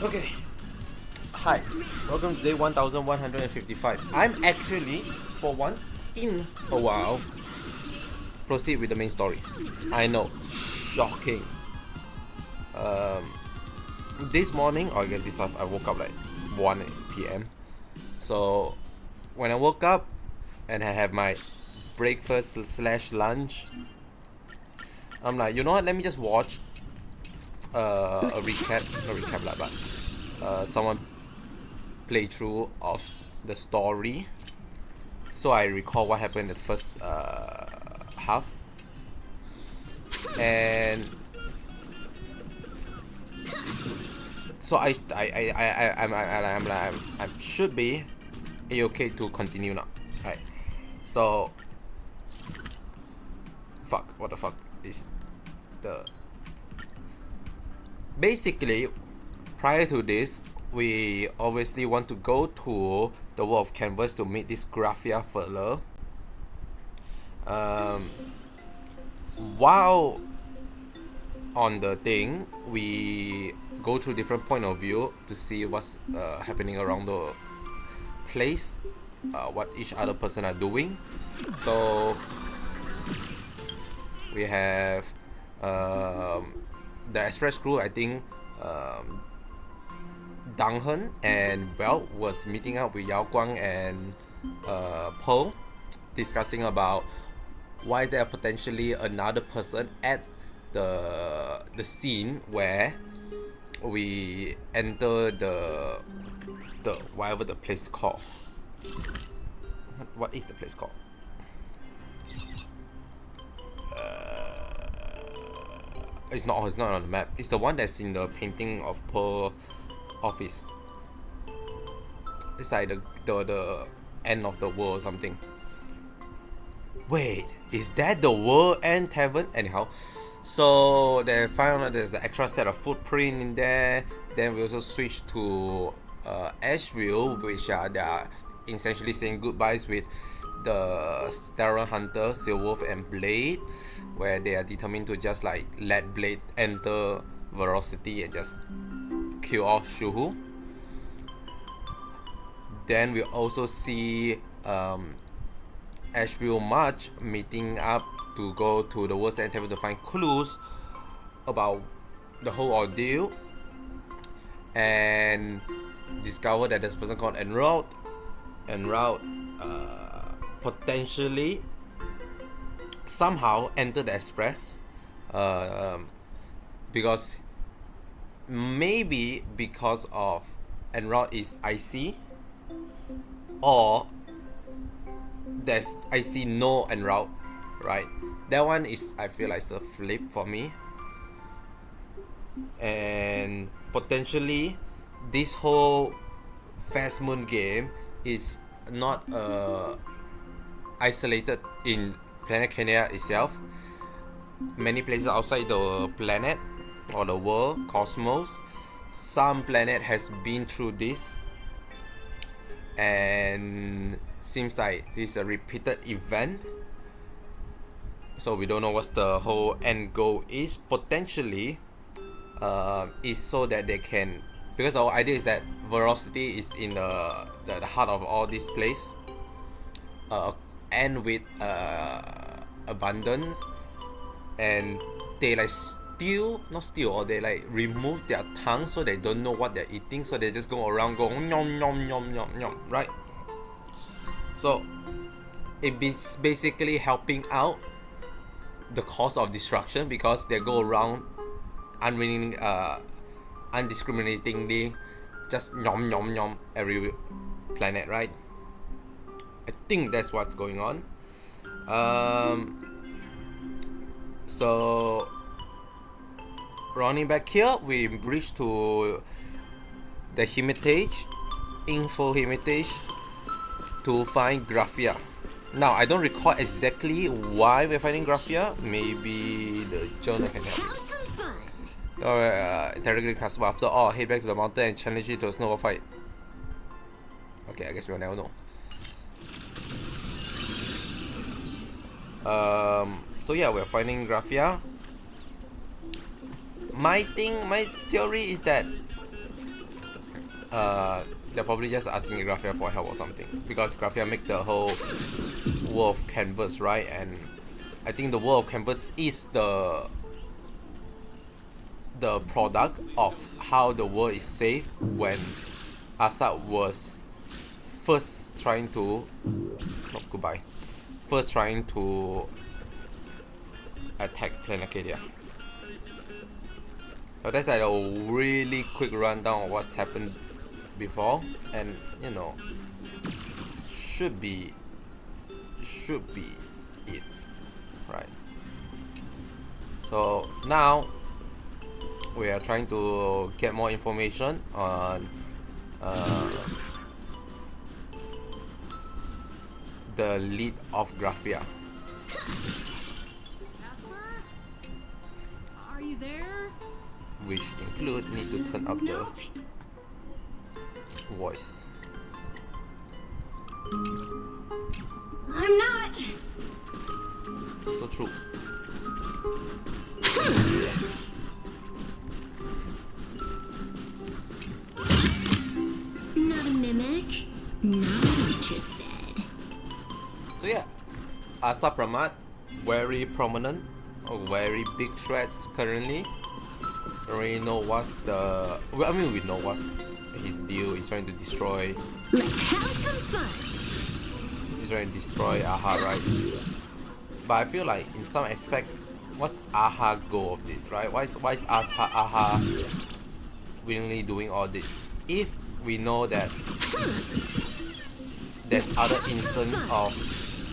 Okay. Hi. Welcome to day 1155. I'm actually, for once in a while, proceed with the main story. I know. Shocking. Um, this morning, or I guess I woke up like 1 p.m. So, when I woke up and I have my breakfast slash lunch, I'm like, you know what? Let me just watch a recap, not recap lah, but someone playthrough of the story, so I recall what happened in the first half, and so I should be okay to continue now, right? So what the fuck is the basically prior to this, we obviously want to go to the world of canvas to meet this Graphia fella. While on the thing, we go through different point of view to see what's happening around the place, what each other person are doing. So we have the express crew. I think Dang Hen and Bell was meeting up with Yao Guang and Pearl, discussing about why there are potentially another person at the scene where we enter the whatever the place called. What is the place called? It's not on the map. It's the one that's in the painting of Pearl office. It's like the end of the world or something. Wait, is that the world end tavern? Anyhow, so they found out there's an extra set of footprint in there. Then we also switch to Asheville, which they are essentially saying goodbyes with the Sterile Hunter, Silverwolf, and Blade, where they are determined to just like let Blade enter Velocity and just kill off Shuhu. Then we also see Asheville March meeting up to go to the World's End Tavern to find clues about the whole ordeal, and discover that there's a person called Enroute potentially somehow entered the Express, because maybe because of Enroute is IC, or there's IC no Enroute, right? That one is, I feel like, it's a flip for me. And potentially this whole Fast Moon game is not isolated in Planet Kenya itself. Many places outside the planet or the world, cosmos, some planet has been through this, and seems like this is a repeated event. So we don't know what's the whole end goal is. Potentially is so that they can, because our idea is that Velocity is in the heart of all this place, and with abundance, and they like or they like remove their tongue so they don't know what they're eating, so they just go around going yum yum yum yum yum, right? So it is basically helping out the cause of destruction, because they go around undiscriminatingly just yum yum yum every planet, right? I think that's what's going on. So running back here, we reach to the Hermitage, Info Hermitage, to find Graphia. Now, I don't recall exactly why we're finding Graphia. Maybe the journal can help. Interrogating customer. After all, head back to the mountain and challenge it to a snowball fight. Okay, I guess we'll never know. So yeah, we're finding Graphia. My theory is that they're probably just asking Graphia for help or something, because Graphia make the whole world of canvas, right? And I think the world of canvas is the product of how the world is saved when Assad was first trying to attack Planet Acadia. So that's like a really quick rundown of what's happened before, and you know, should be it, right? So now we are trying to get more information on the lead of Graphia. Are you there? Which include need to turn up the voice. I'm not. So true. Not a mimic. Not what you said. So yeah, Asa Pramat, very prominent, very big threats currently. Don't really know what's the. Well, I mean, we know what's his deal. He's trying to destroy. Let's have some fun. He's trying to destroy Aha, right? But I feel like in some aspect, what's Aha goal of this, right? Why is Aha willingly doing all this? If we know that there's other instance of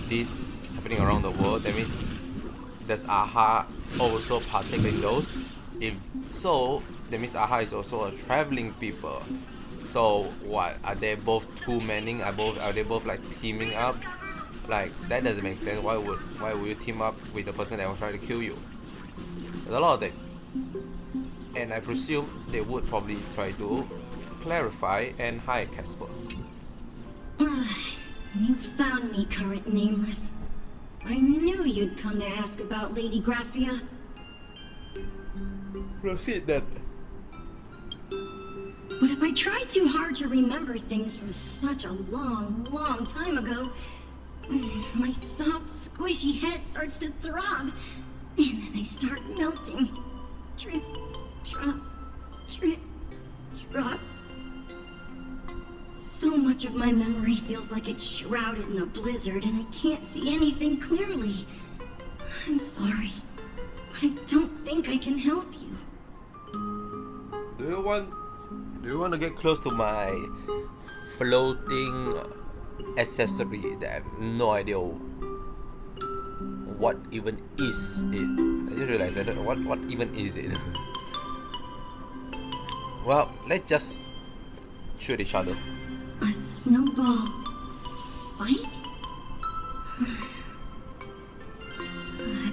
this happening around the world, that means does Aha also partake in those? If so, that means Aha is also a traveling people. So what, are they both two manning? Are they both like teaming up? Like that doesn't make sense. Why would you team up with the person that will try to kill you? There's a lot of that. And I presume they would probably try to clarify and hide Casper. You found me, current nameless. I knew you'd come to ask about Lady Graphia. Proceed then. But if I try too hard to remember things from such a long, long time ago, my soft, squishy head starts to throb, and then I start melting. Drip, drop, drip, drop. So much of my memory feels like it's shrouded in a blizzard, and I can't see anything clearly. I'm sorry, but I don't think I can help you. Do you want to get close to my floating accessory that I have no idea what even is it? I just realized I don't know what even is it. Well, let's just shoot each other. A snowball fight?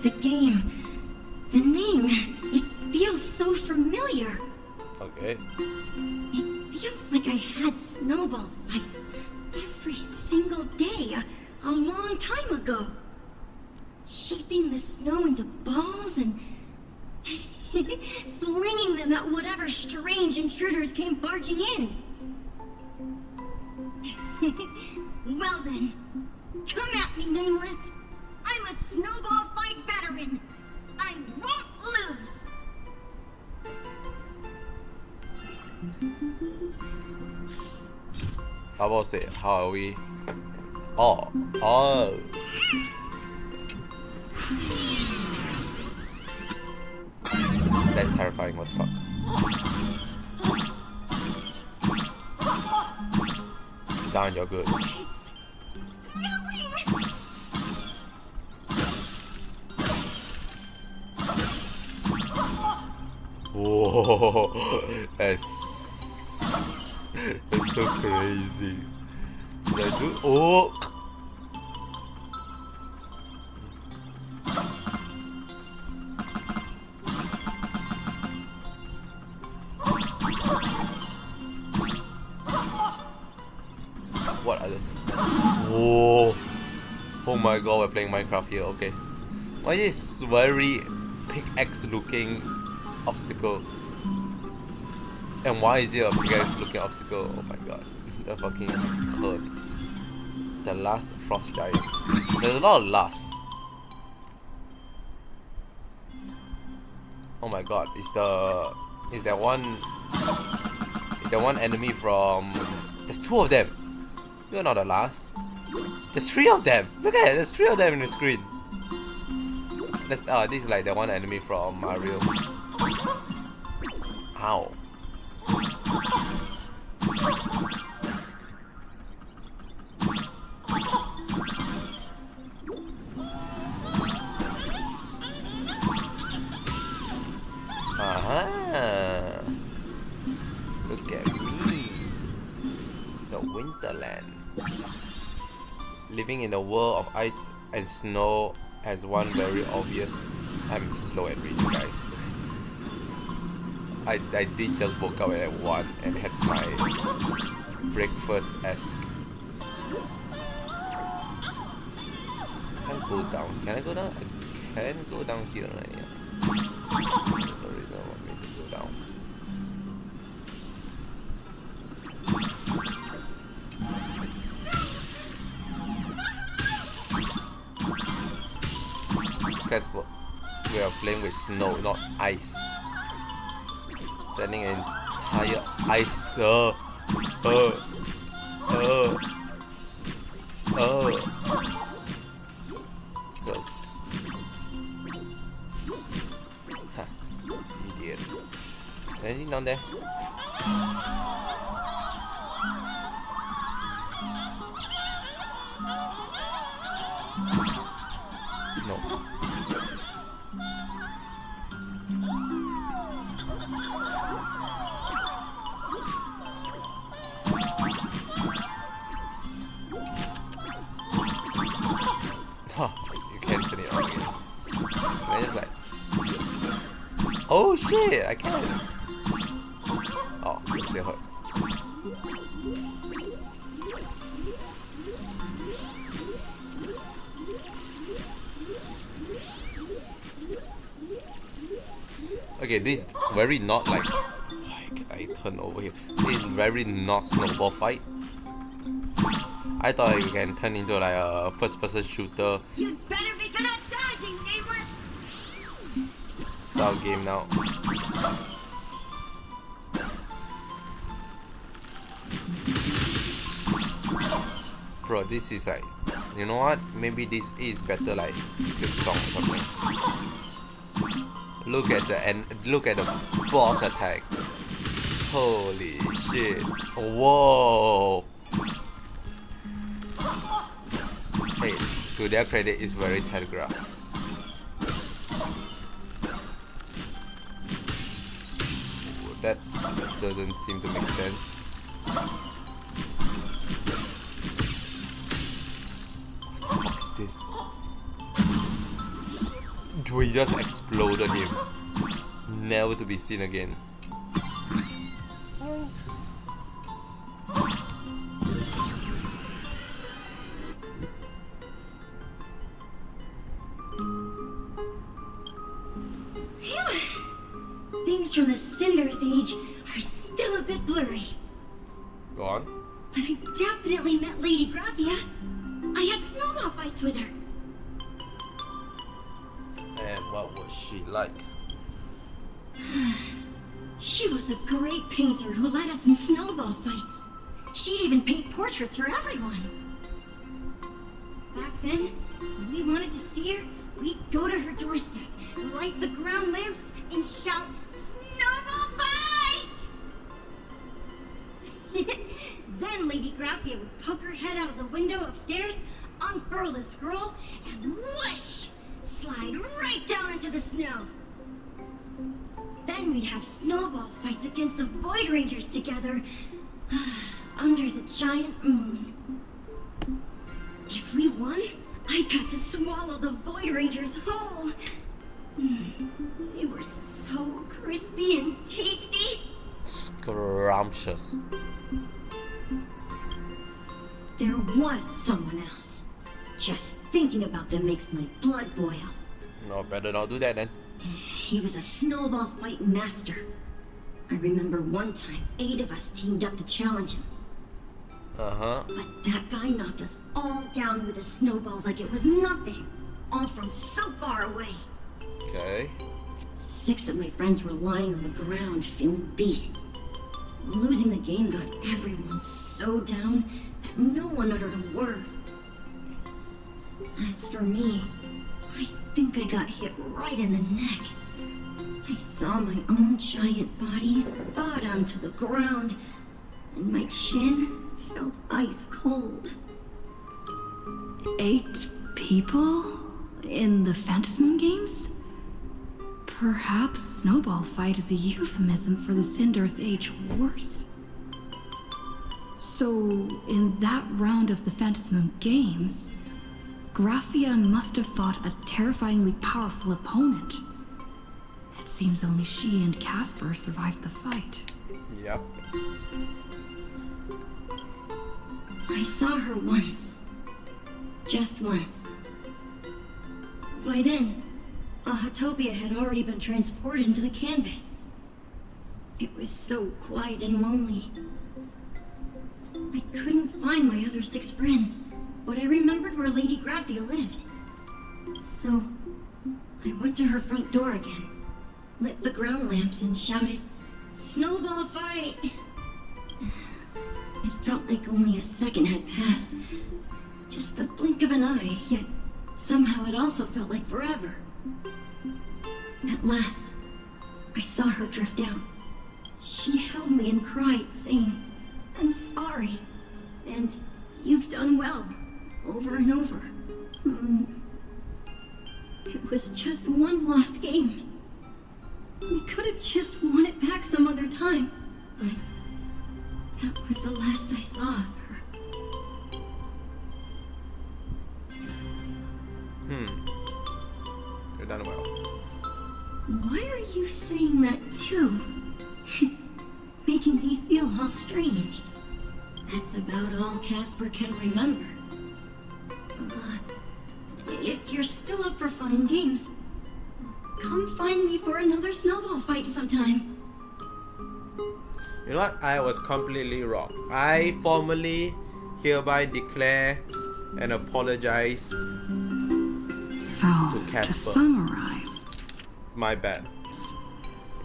The game, the name, it feels so familiar. Okay. It feels like I had snowball fights every single day a long time ago. Shaping the snow into balls and flinging them at whatever strange intruders came barging in. Well then, come at me, Nameless. I'm a snowball fight veteran. I won't lose. I will say, how are we? Oh. That's terrifying, what the fuck? Down, you're good. Whoa, that's so crazy. Did I do? Oh! What are the? Whoa! Oh my god, we're playing Minecraft here. Okay. Why is very pickaxe looking obstacle? And why is it a pickaxe looking obstacle? Oh my god. The fucking curd. The last frost giant. There's a lot of last. Oh my god, is that one enemy from, there's two of them. You're not the last. There's three of them. Look at it, there's three of them in the screen. This is like the one enemy from Mario. Ow. Aha! Look at me, the Winterland. Living in a world of ice and snow has one very obvious. I'm slow at reading, guys. I did just woke up at 1 and had my breakfast-esque. Can't go down. Can I go down? I can go down here, right? Yeah. No reason want me to go down. Guess what? We are playing with snow, not ice. Sending an entire ice. Close. Huh. Idiot. Anything down there? No. Oh, you can't turn it on again. And I just like, oh shit, I can. Oh, it still hurt. Okay, this is very not like. Why can I turn over here? This is very not snowball fight. I thought you can turn into like a first-person shooter. You better be good at dodging, neighbor. Style game now. Bro, this is like, you know what? Maybe this is better like Silk Song or something. Look at the boss attack. Holy shit! Whoa! Hey, to their credit, it's very telegraphed. That doesn't seem to make sense. What the fuck is this? We just exploded him. Never to be seen again. Things from the Cinderth Age are still a bit blurry. Go on. But I definitely met Lady Gracia. I had snowball fights with her. And what was she like? She was a great painter who led us in snowball fights. She'd even paint portraits for everyone. Back then, when we wanted to see her, we'd go to her doorstep, light the ground lamps, and shout, "Snowball fight!" Then Lady Gracia would poke her head out of the window upstairs, unfurl the scroll, and whoosh! Slide right down into the snow. Then we'd have snowball fights against the Void Rangers together, under the giant moon. If we won, I got to swallow the Void Rangers whole. They were so crispy and tasty. Scrumptious. There was someone else. Just thinking about them makes my blood boil. No, better not do that then. He was a snowball fight master. I remember one time 8 of us teamed up to challenge him. Uh-huh. But that guy knocked us all down with his snowballs like it was nothing. All from so far away. Okay. 6 of my friends were lying on the ground feeling beat. Losing the game got everyone so down that no one uttered a word. As for me, I think I got hit right in the neck. I saw my own giant body thud onto the ground, and my chin felt ice cold. 8 people in the Phantasm games? Perhaps Snowball Fight is a euphemism for the Cinderth Age Wars? So, in that round of the Phantasm games, Graphia must have fought a terrifyingly powerful opponent. It seems only she and Casper survived the fight. Yep. I saw her once. Just once. By then, Ahatopia had already been transported into the canvas. It was so quiet and lonely. I couldn't find my other 6 friends, but I remembered where Lady Graphia lived. So, I went to her front door again, lit the ground lamps and shouted, "Snowball fight!" It felt like only a second had passed. Just the blink of an eye, yet somehow it also felt like forever. At last, I saw her drift out. She held me and cried, saying, "I'm sorry, and you've done well," over and over. It was just one lost game. We could have just won it back some other time, but that was the last I saw of her. You've done well. Why are you saying that too? It's making me feel all strange. That's about all Casper can remember. If you're still up for fun and games, come find me for another snowball fight sometime. You know what? I was completely wrong. I formally hereby declare and apologize. So, To to Casper. summarize, My bad.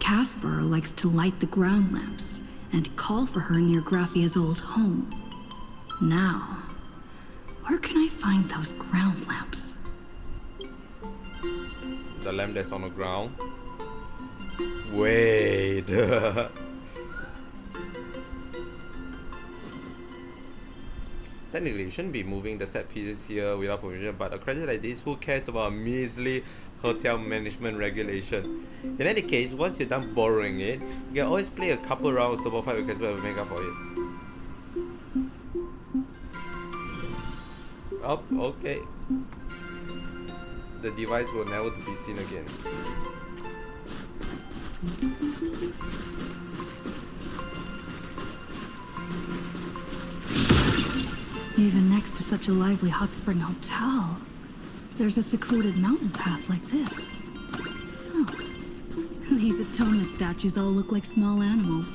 Casper likes to light the ground lamps and call for her near Graphia's old home. Now, where can I find those ground lamps? The lamp that's on the ground. Wait. Technically, you shouldn't be moving the set pieces here without permission, but a credit like this, who cares about a measly hotel management regulation? In any case, once you're done borrowing it, you can always play a couple rounds of Double Fight with Casper and make up for it. Oh, okay. The device will never be seen again. Even next to such a lively hot spring hotel, there's a secluded mountain path like this. Oh, these atonement statues all look like small animals.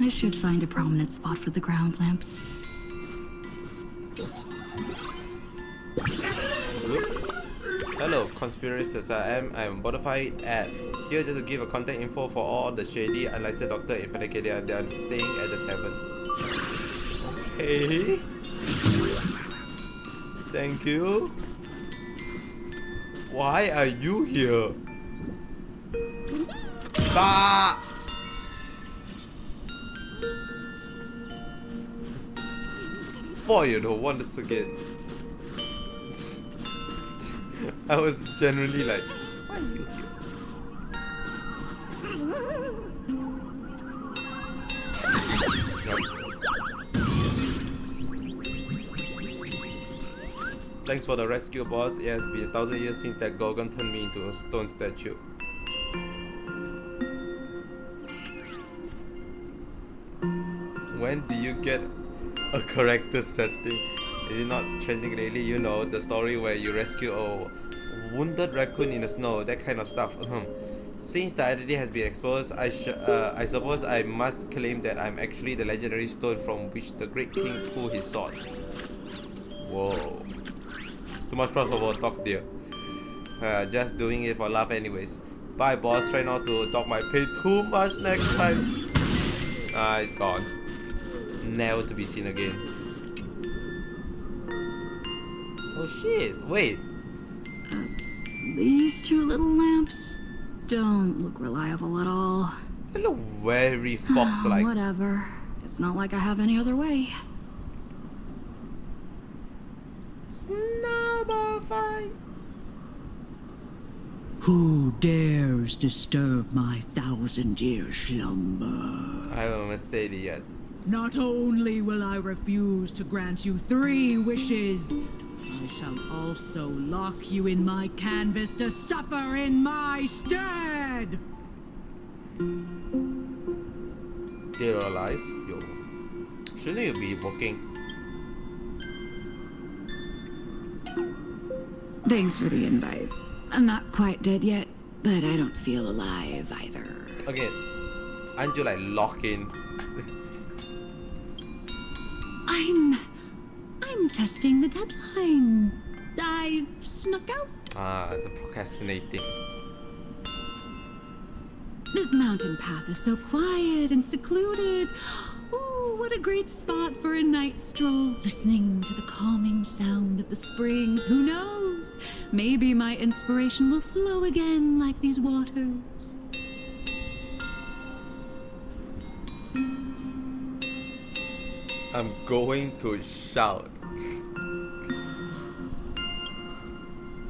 I should find a prominent spot for the ground lamps. Hello, conspirators. I am Butterfly at here just to give a contact info for all the shady, unlicensed doctor in Panacadia. They are staying at the tavern. Okay. Thank you. Why are you here? Ah! For you don't want this again. I was genuinely like, why are you here? Nope. Thanks for the rescue, boss. It has been 1,000 years since that Gorgon turned me into a stone statue. When do you get a character setting? Is it not trending lately? You know, the story where you rescue a wounded raccoon in the snow, that kind of stuff. Since the identity has been exposed, I suppose I must claim that I'm actually the legendary stone from which the great king pulled his sword. Whoa. Too much for talk, dear. Just doing it for love anyways. Bye boss, try not to talk my pay too much next time. Ah, it's gone. Never to be seen again. Oh shit, wait. These two little lamps don't look reliable at all. They look very fox-like. Whatever. It's not like I have any other way. Snowball fight. Who dares disturb my 1,000-year slumber? I haven't said it yet. Not only will I refuse to grant you 3 wishes, I shall also lock you in my canvas to suffer in my stead! Dead or alive? Yo. Shouldn't you be working? Thanks for the invite. I'm not quite dead yet, but I don't feel alive either. Again, aren't you like locked in? I'm testing the deadline. I snuck out. Ah, the procrastinating. This mountain path is so quiet and secluded. Ooh, what a great spot for a night stroll, listening to the calming sound of the springs. Who knows? Maybe my inspiration will flow again like these waters. I'm going to shout.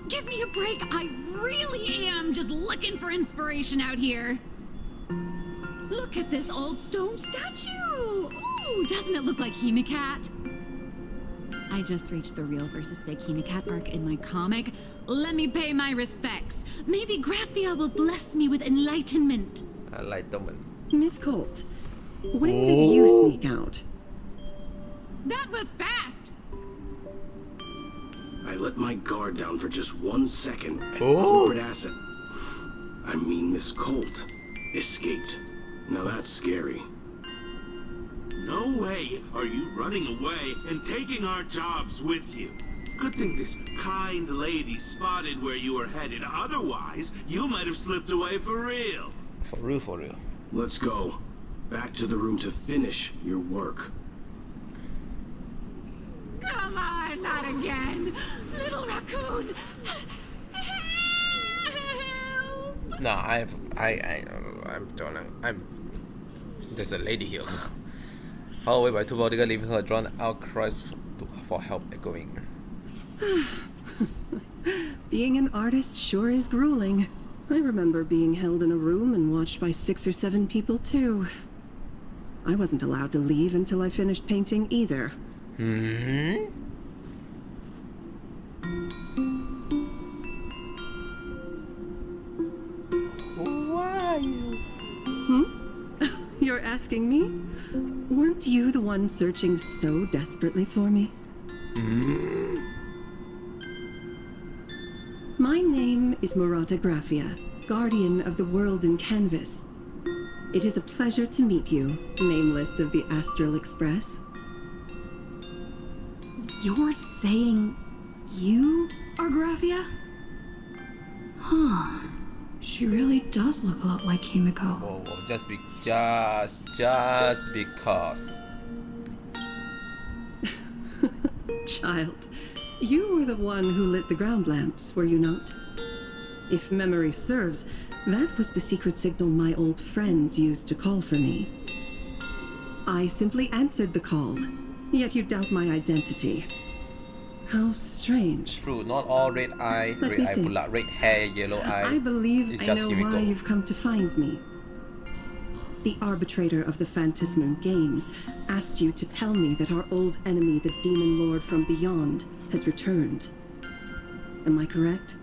Give me a break. I really am just looking for inspiration out here. Look at this old stone statue. Ooh, doesn't it look like Hemicat? I just reached the real versus fake Hemicat arc in my comic. Let me pay my respects. Maybe Graphia will bless me with enlightenment. Enlightenment. Miss Colt, when did you sneak out? That was fast. I let my guard down for just 1 second, and Oh. corporate asset, I mean Miss Colt, escaped. Now that's scary. No way are you running away and taking our jobs with you. Good thing this kind lady spotted where you were headed. Otherwise, you might have slipped away for real. For real, for real. Let's go. Back to the room to finish your work. Come on, not again. Little raccoon. Help. No, there's a lady here. How away by 2 bodyguards, leaving her drawn out cries for help echoing. Being an artist sure is grueling. I remember being held in a room and watched by 6 or 7 people too. I wasn't allowed to leave until I finished painting either. Hmm? Who are you? You're asking me? Weren't you the one searching so desperately for me? My name is Murata Graphia, guardian of the world in canvas. It is a pleasure to meet you, nameless of the Astral Express. You're saying you are Graphia? Huh. She really does look a lot like Himiko. Whoa, whoa, just because. Child, you were the one who lit the ground lamps, were you not? If memory serves, that was the secret signal my old friends used to call for me. I simply answered the call, yet you doubt my identity. How strange. True, not all red eye pula, red hair, yellow eye. I believe it's I just know why Himiko. you've come to find me. The arbitrator of the Phantasmal Games asked you to tell me that our old enemy, the Demon Lord from Beyond, has returned. Am I correct?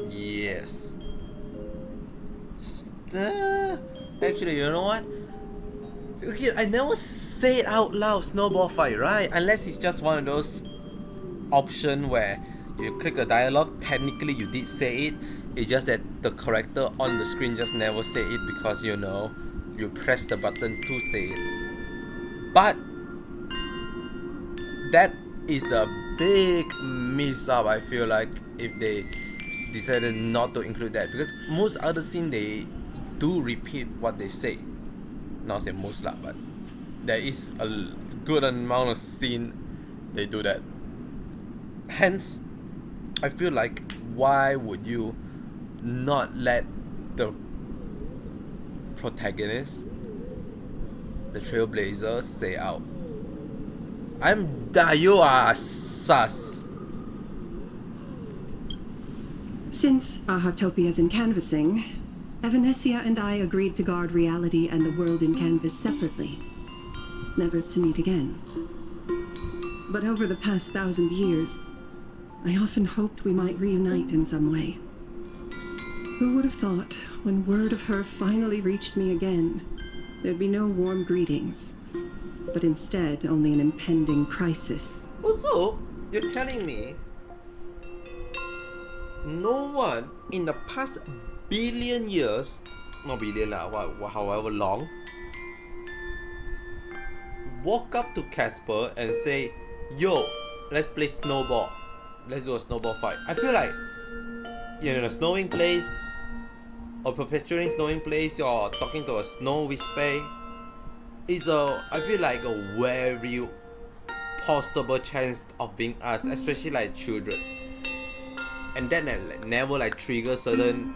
Yes. Actually, you know what? Okay, I never say it out loud, snowball fight, right? Unless it's just one of those option where you click a dialogue, technically you did say it, It's just that the character on the screen just never say it because you press the button to say it. But that is a big miss up, I feel like, if they decided not to include that, because most other scene they do repeat what they say. Not say most lah, but there is a good amount of scene they do that. Hence, I feel like, why would you not let the protagonist, the trailblazer, say out, you are sus. Since Ahatopia's in canvassing, Evanesia and I agreed to guard reality and the world in canvas separately, never to meet again. But over the past 1,000 years, I often hoped we might reunite in some way. Who would have thought, when word of her finally reached me again, there'd be no warm greetings, but instead only an impending crisis. Also, you're telling me no one in the past billion years, not billion lah, however long, walk up to Casper and say, yo, let's play snowball. Let's do a snowball fight. I feel like you're in a snowing place, or perpetuating snowing place, you're talking to a snow whisper. I feel like a very possible chance of being us, especially like children. And then never like trigger certain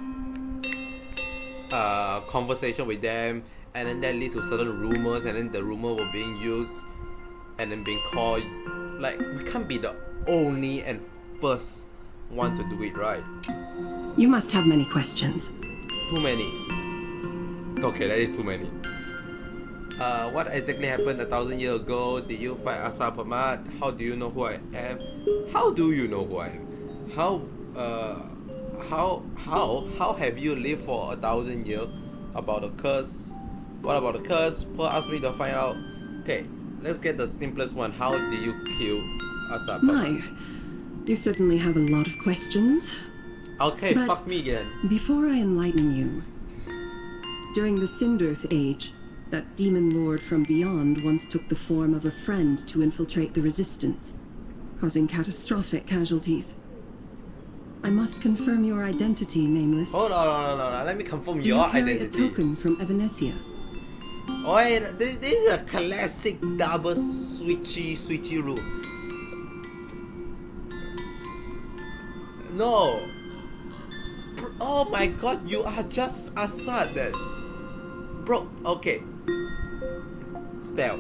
conversation with them, and then that lead to certain rumors, and then the rumor were being used and then being called. Like, we can't be the only and first one to do it, right? You must have many questions. Too many. Okay, that is too many. What exactly happened 1,000 years ago? Did you fight Asapamat? How do you know who I am? How do you know who I am? How have you lived for 1,000 years? About the curse? What about the curse? Pearl asked me to find out. Okay, let's get the simplest one. How did you kill Asapamat? My, you certainly have a lot of questions. Okay, but fuck me again. Before I enlighten you, during the Sindirth Age, that demon lord from beyond once took the form of a friend to infiltrate the resistance, causing catastrophic casualties. I must confirm your identity, Nameless. Hold on. Let me confirm Do your you carry identity. a token from Evanesia? Oh, this is a classic double switchy rule. No. Oh my god, you are just Assad then. Bro, okay. Stel.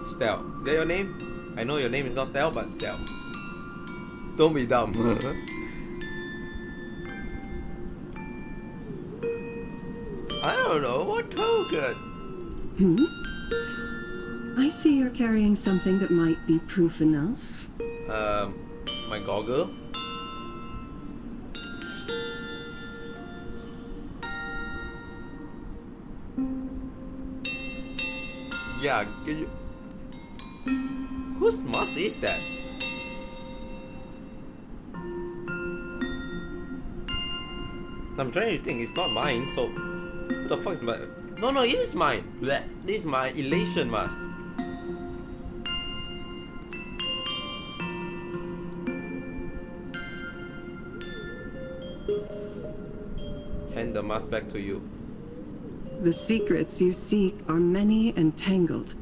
Is that your name? I know your name is not Stel, but Stel. Don't be dumb. I don't know, what token? I see you're carrying something that might be proof enough. My goggle? Yeah, can you... Whose mask is that? I'm trying to think, it's not mine, so... Who the fuck is my... No, it is mine! Blech. This is my elation mask. Hand the mask back to you. The secrets you seek are many and tangled.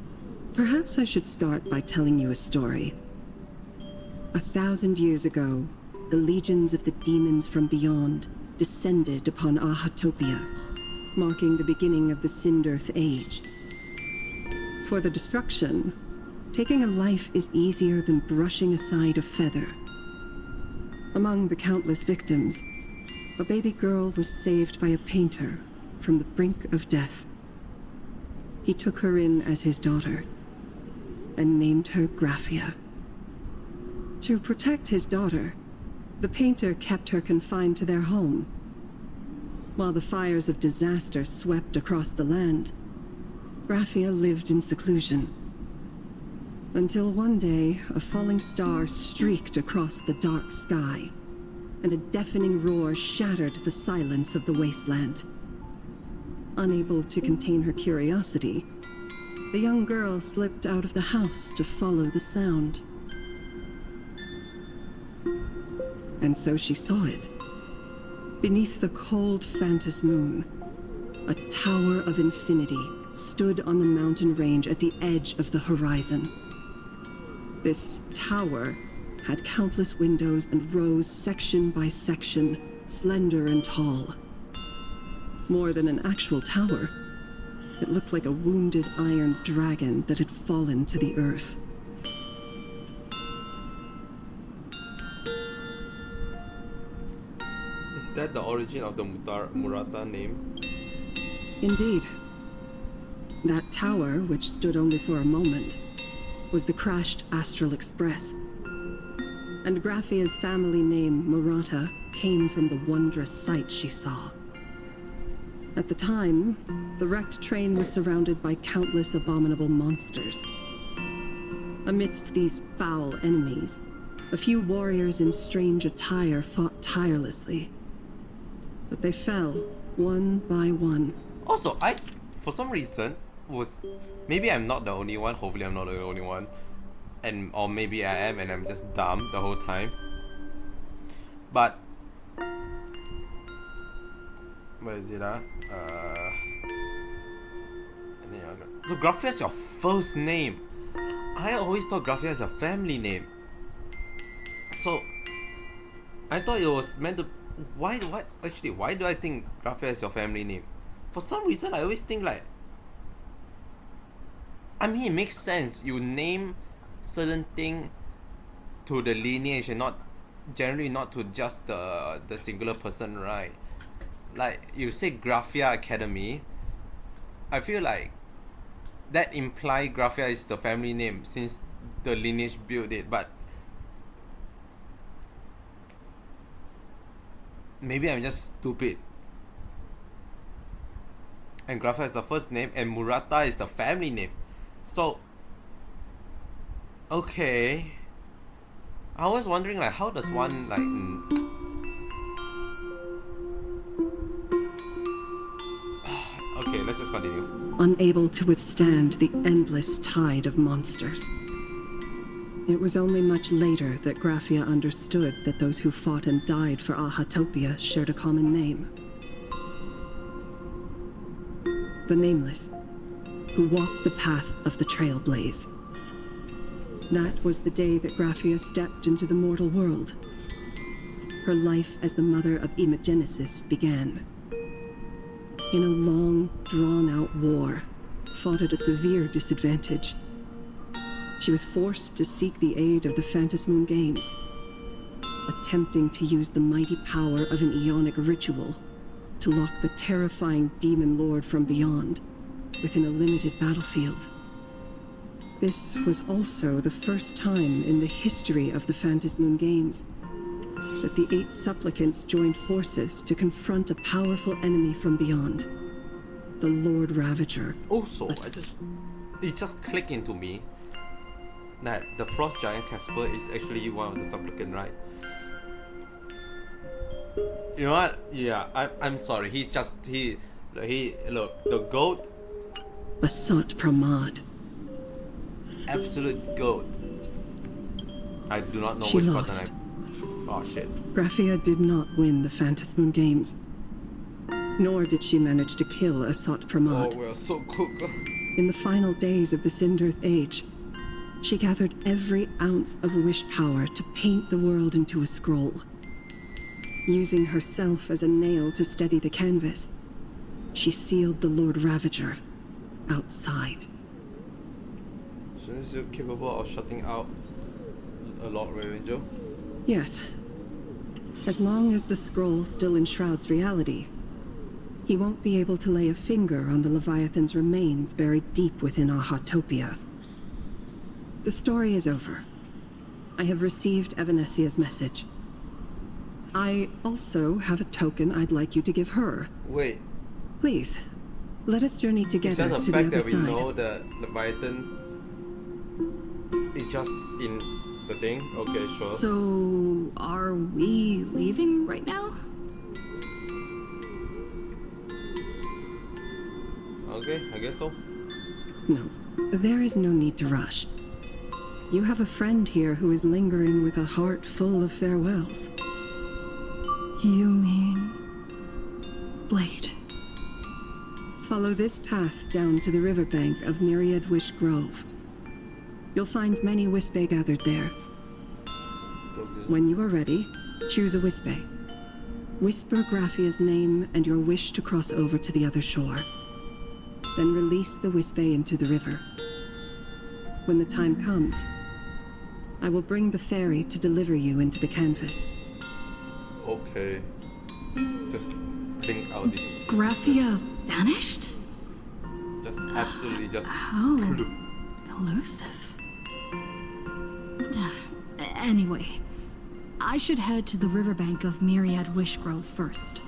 Perhaps I should start by telling you a story. 1,000 years ago, the legions of the demons from beyond descended upon Ahatopia, marking the beginning of the Sindirth Age. For the destruction, taking a life is easier than brushing aside a feather. Among the countless victims, a baby girl was saved by a painter from the brink of death. He took her in as his daughter and named her Graphia. To protect his daughter, the painter kept her confined to their home. While the fires of disaster swept across the land, Graphia lived in seclusion. Until one day, a falling star streaked across the dark sky, and a deafening roar shattered the silence of the wasteland. Unable to contain her curiosity, the young girl slipped out of the house to follow the sound. And so she saw it. Beneath the cold Phantos moon, a tower of infinity stood on the mountain range at the edge of the horizon. This tower had countless windows and rose section by section, slender and tall. More than an actual tower, it looked like a wounded iron dragon that had fallen to the earth. Is that the origin of the Murata name? Indeed. That tower, which stood only for a moment, was the crashed Astral Express. And Graphia's family name, Murata, came from the wondrous sight she saw. At the time, the wrecked train was surrounded by countless abominable monsters. Amidst these foul enemies, a few warriors in strange attire fought tirelessly. But they fell, one by one. Also, for some reason, maybe I'm not the only one, hopefully I'm not the only one, or maybe I am and I'm just dumb the whole time. But where is it? So Graphia is your first name. I always thought Graphia is your family name. So I thought it was meant to. Why do I think Graphia is your family name? For some reason, I always think like. I mean, it makes sense. You name certain thing to the lineage and not generally not to just the singular person, right? Like you say Graphia Academy, I feel like that implies Graphia is the family name since the lineage built it, but maybe I'm just stupid. And Graphia is the first name and Murata is the family name. So okay, I was wondering like how does one like okay, let's just continue. Unable to withstand the endless tide of monsters. It was only much later that Graphia understood that those who fought and died for Ahatopia shared a common name. The Nameless, who walked the path of the Trailblaze. That was the day that Graphia stepped into the mortal world. Her life as the mother of Imogenesis began. In a long, drawn-out war, fought at a severe disadvantage. She was forced to seek the aid of the Phantos Moon Games, attempting to use the mighty power of an Ionic ritual to lock the terrifying demon lord from beyond within a limited battlefield. This was also the first time in the history of the Phantos Moon Games that the 8 supplicants joined forces to confront a powerful enemy from beyond, the Lord Ravager. Also, it just clicked into me that the frost giant Casper is actually one of the supplicant, right? You know what? Yeah, I'm sorry. He look, the goat, Basant Pramad. absolute goat. I do not know She which lost. button oh shit. Graphia did not win the Phantos Moon Games, nor did she manage to kill Asat Pramad. Oh, we're so cooked. In the final days of the Sindirth Age, she gathered every ounce of wish power to paint the world into a scroll. Using herself as a nail to steady the canvas, she sealed the Lord Ravager outside. So is it capable of shutting out a Lord Ravager? Yes. As long as the scroll still enshrouds reality, he won't be able to lay a finger on the Leviathan's remains buried deep within Ahatopia. The story is over. I have received Evanesia's message. I also have a token I'd like you to give her. Wait, Please, let us journey it's together just to the the fact other that we side. know the Leviathan is just in The thing? Okay, sure. So, are we leaving right now? Okay, I guess so. No, there is no need to rush. You have a friend here who is lingering with a heart full of farewells. You mean... Blade? Follow this path down to the riverbank of Myriad Wish Grove. You'll find many Wispe gathered there. Okay. When you are ready, choose a Wispe. Whisper Graphia's name and your wish to cross over to the other shore. Then release the Wispe into the river. When the time comes, I will bring the ferry to deliver you into the canvas. Okay. Just think out this. Graphia vanished? Just absolutely just. How elusive. Anyway, I should head to the riverbank of Myriad Wishgrove first.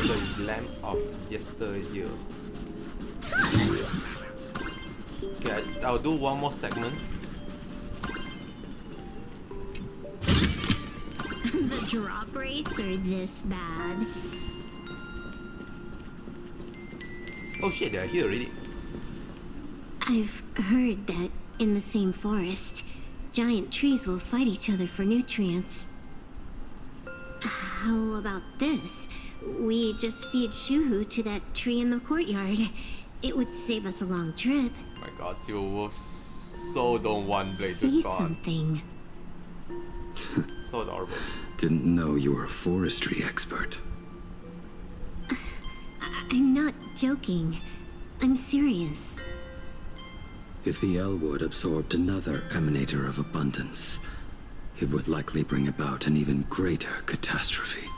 Like the lamp of yesteryear. Okay, I'll do one more segment. The drop rates are this bad. Oh shit, they're here already. I've heard that in the same forest, giant trees will fight each other for nutrients. How about this? We just feed Shuhu to that tree in the courtyard. It would save us a long trip. My god, Silver so don't want Blade Say to gone. something. So adorable. Didn't know you were a forestry expert. I'm not joking. I'm serious. If the Elwood absorbed another emanator of abundance, it would likely bring about an even greater catastrophe.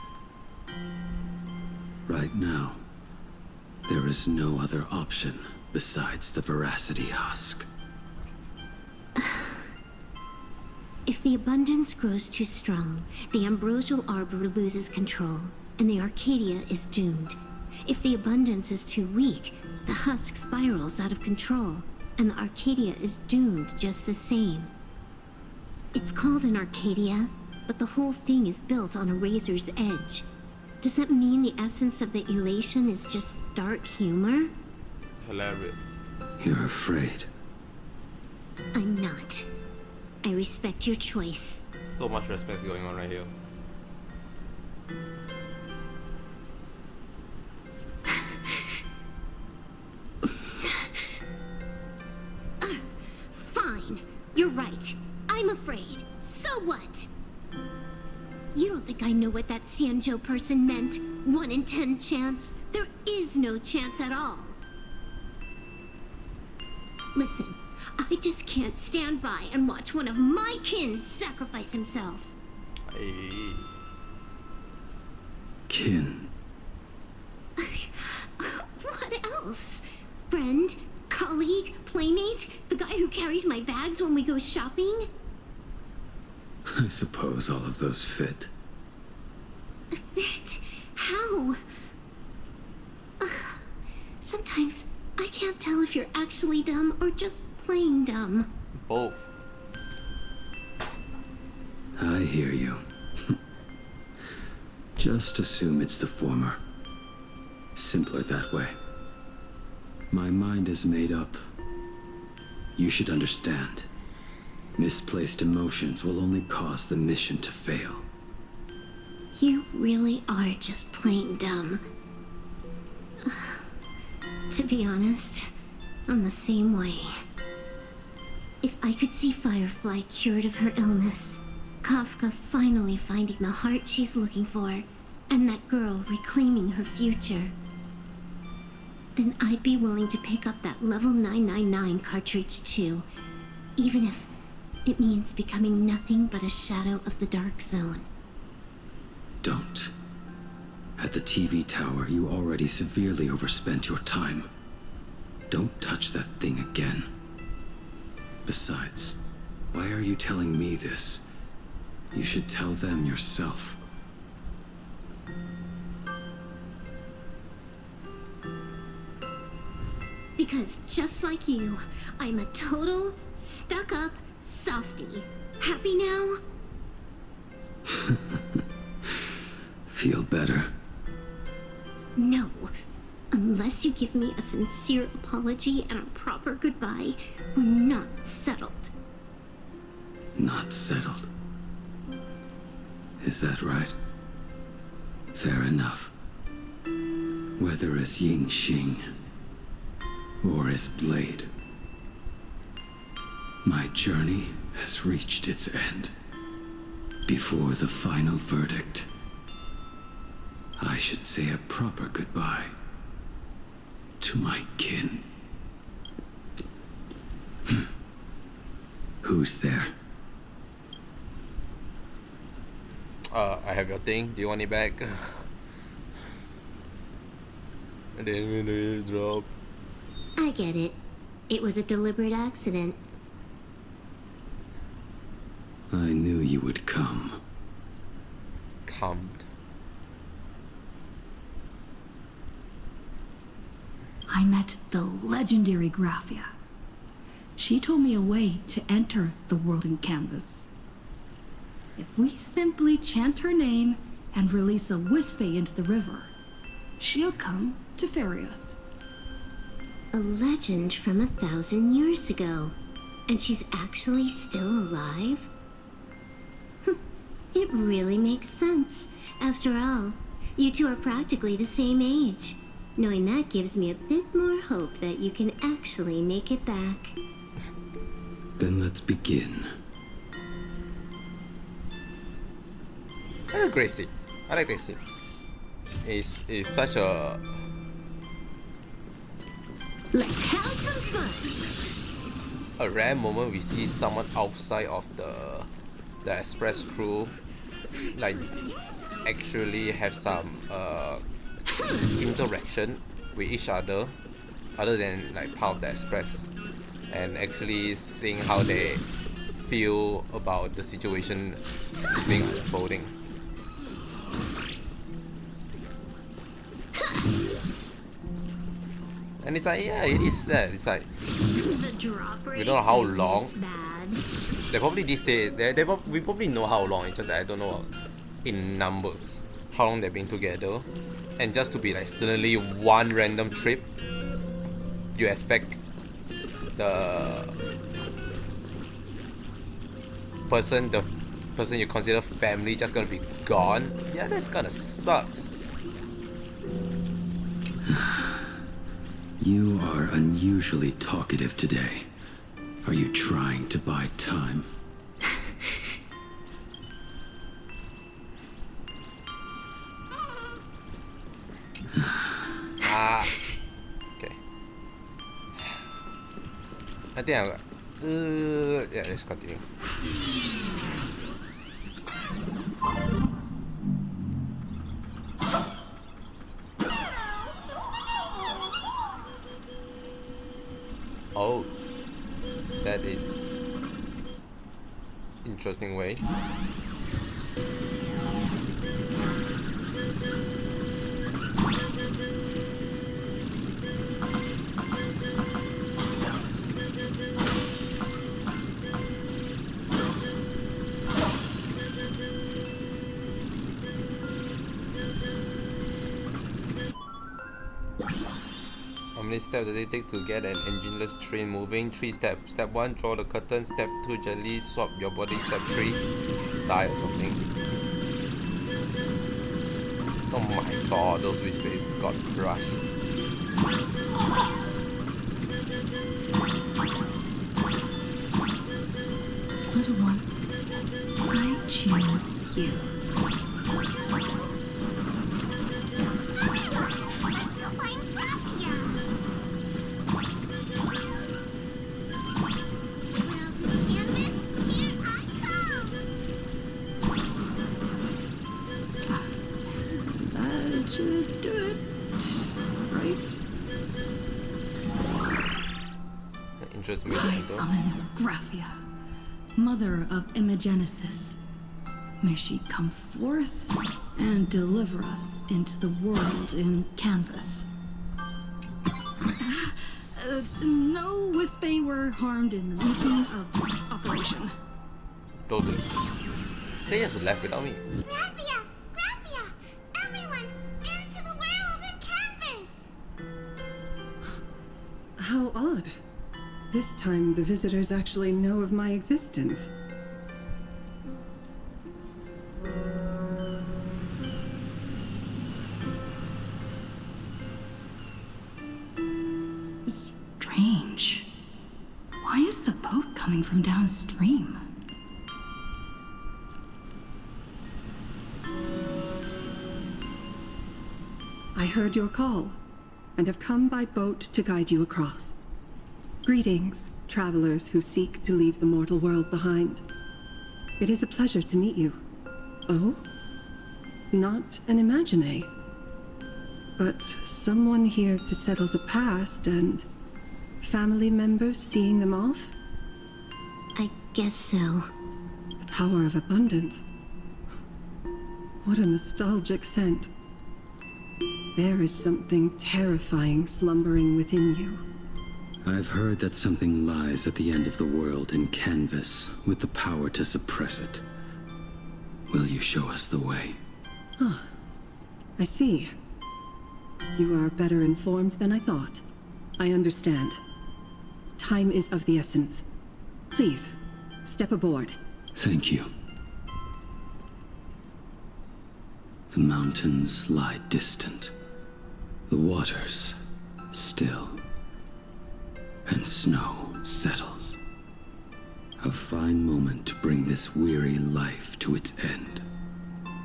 Right now, there is no other option besides the Veracity Husk. If the abundance grows too strong, the ambrosial arbor loses control, and the Arcadia is doomed. If the abundance is too weak, the husk spirals out of control, and the Arcadia is doomed just the same. It's called an Arcadia, but the whole thing is built on a razor's edge. Does that mean the essence of the elation is just dark humor? Hilarious. You're afraid. I'm not. I respect your choice. So much respect going on right here. Fine. You're right. I'm afraid. So what? You don't think I know what that Xianzhou person meant? 1 in 10 chance? There is no chance at all. Listen, I just can't stand by and watch one of my kin sacrifice himself. Hey. Kin. What else? Friend? Colleague? Playmate? The guy who carries my bags when we go shopping? I suppose all of those fit. Fit? How? Sometimes I can't tell if you're actually dumb or just plain dumb. Both. I hear you. Just assume it's the former. Simpler that way. My mind is made up. You should understand. Misplaced emotions will only cause the mission to fail. You really are just plain dumb. To be honest, I'm the same way. If I could see Firefly cured of her illness, Kafka finally finding the heart she's looking for, and that girl reclaiming her future, then I'd be willing to pick up that level 999 cartridge too, even if it means becoming nothing but a shadow of the Dark Zone. Don't. At the TV tower, you already severely overspent your time. Don't touch that thing again. Besides, why are you telling me this? You should tell them yourself. Because just like you, I'm a total stuck-up softie. Happy now? Feel better? No. Unless you give me a sincere apology and a proper goodbye, we're not settled. Not settled. Is that right? Fair enough. Whether as Ying Xing or as Blade, my journey has reached its end. Before the final verdict, I should say a proper goodbye to my kin. Who's there? I have your thing. Do you want it back? I didn't mean to drop. I get it. It was a deliberate accident. I knew you would come. Calmed. I met the legendary Graphia. She told me a way to enter the world in canvas. If we simply chant her name and release a Wispe into the river, she'll come to ferry us. A legend from 1,000 years ago. And she's actually still alive? It really makes sense. After all, you two are practically the same age. Knowing that gives me a bit more hope that you can actually make it back. Then let's begin. That's a great scene. I like this scene. It's such a... Let's have some fun! a rare moment we see someone outside of the express crew like actually have some interaction with each other than like part of the express, and actually seeing how they feel about the situation being unfolding. And it's like, yeah, it is sad. It's like, we don't know how long. They probably did say, we probably know how long, it's just that I don't know in numbers how long they've been together. And just to be like suddenly one random trip, you expect the person you consider family just gonna be gone. Yeah, that's kinda sucks. You are unusually talkative today. Are you trying to buy time? Okay. I think I'm yeah, let's continue. Oh, that is interesting way. How many steps does it take to get an engineless train moving? 3 steps. Step 1, draw the curtain. Step 2, gently swap your body. Step 3, die or something. Oh my god, those whispers got crushed. Little one, I choose you. That should do it, right? That interests me. I summon Graphia, mother of Imogenesis. May she come forth and deliver us into the world in canvas. no Wispe were harmed in the making of this operation. Totally. They just left without me. Graphia! Graphia! Everyone, into the world and canvas! How odd. This time the visitors actually know of my existence. Strange. Why is the boat coming from downstream? I heard your call, and have come by boat to guide you across. Greetings, travelers who seek to leave the mortal world behind. It is a pleasure to meet you. Oh? Not an imagine, but someone here to settle the past and family members seeing them off? I guess so. The power of abundance. What a nostalgic scent. There is something terrifying slumbering within you. I've heard that something lies at the end of the world in canvas with the power to suppress it. Will you show us the way? Ah, I see. You are better informed than I thought. I understand. Time is of the essence. Please, step aboard. Thank you. The mountains lie distant. The waters still. And snow settles. A fine moment to bring this weary life to its end.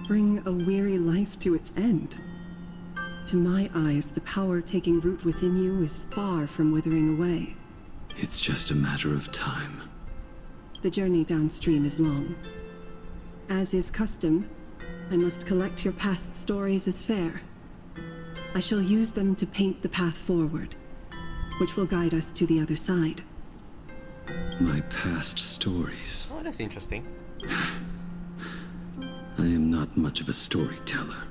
Bring a weary life to its end. To my eyes, the power taking root within you is far from withering away. It's just a matter of time. The journey downstream is long. As is custom, I must collect your past stories as fare. I shall use them to paint the path forward, which will guide us to the other side. My past stories. Oh, that's interesting. I am not much of a storyteller.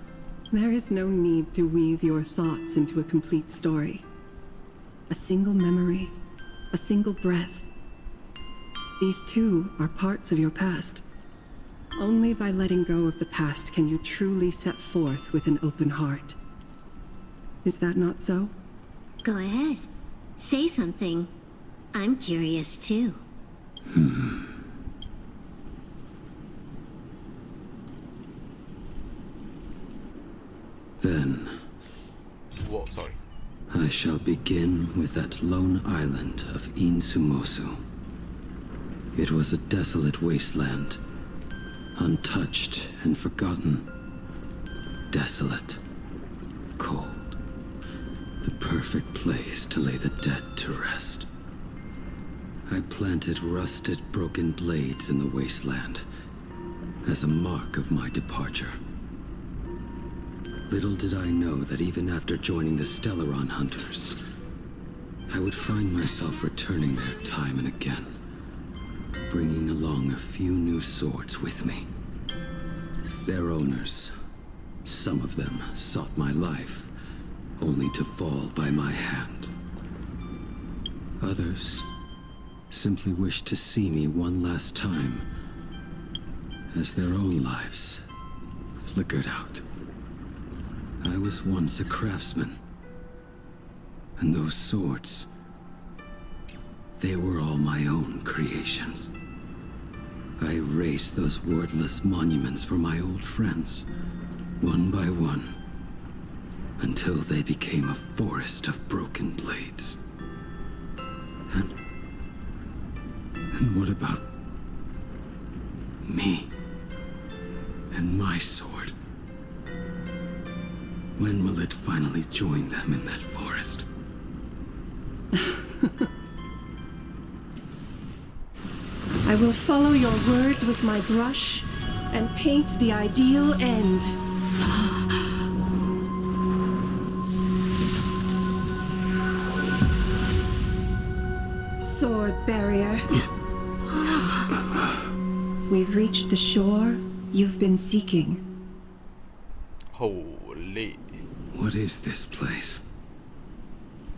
There is no need to weave your thoughts into a complete story. A single memory, a single breath. These too are parts of your past. Only by letting go of the past can you truly set forth with an open heart. Is that not so? Go ahead. Say something. I'm curious too. Then, Whoa, sorry. I shall begin with that lone island of Insumosu. It was a desolate wasteland, untouched and forgotten. Desolate, cold, the perfect place to lay the dead to rest. I planted rusted, broken blades in the wasteland as a mark of my departure. Little did I know that even after joining the Stellaron Hunters, I would find myself returning there time and again, bringing along a few new swords with me. Their owners, some of them sought my life, only to fall by my hand. Others simply wished to see me one last time, as their own lives flickered out. I was once a craftsman, and those swords, they were all my own creations. I erased those wordless monuments for my old friends, one by one, until they became a forest of broken blades. And what about me and my sword? When will it finally join them in that forest? I will follow your words with my brush and paint the ideal end. Sword barrier. We've reached the shore you've been seeking. Holy. What is this place?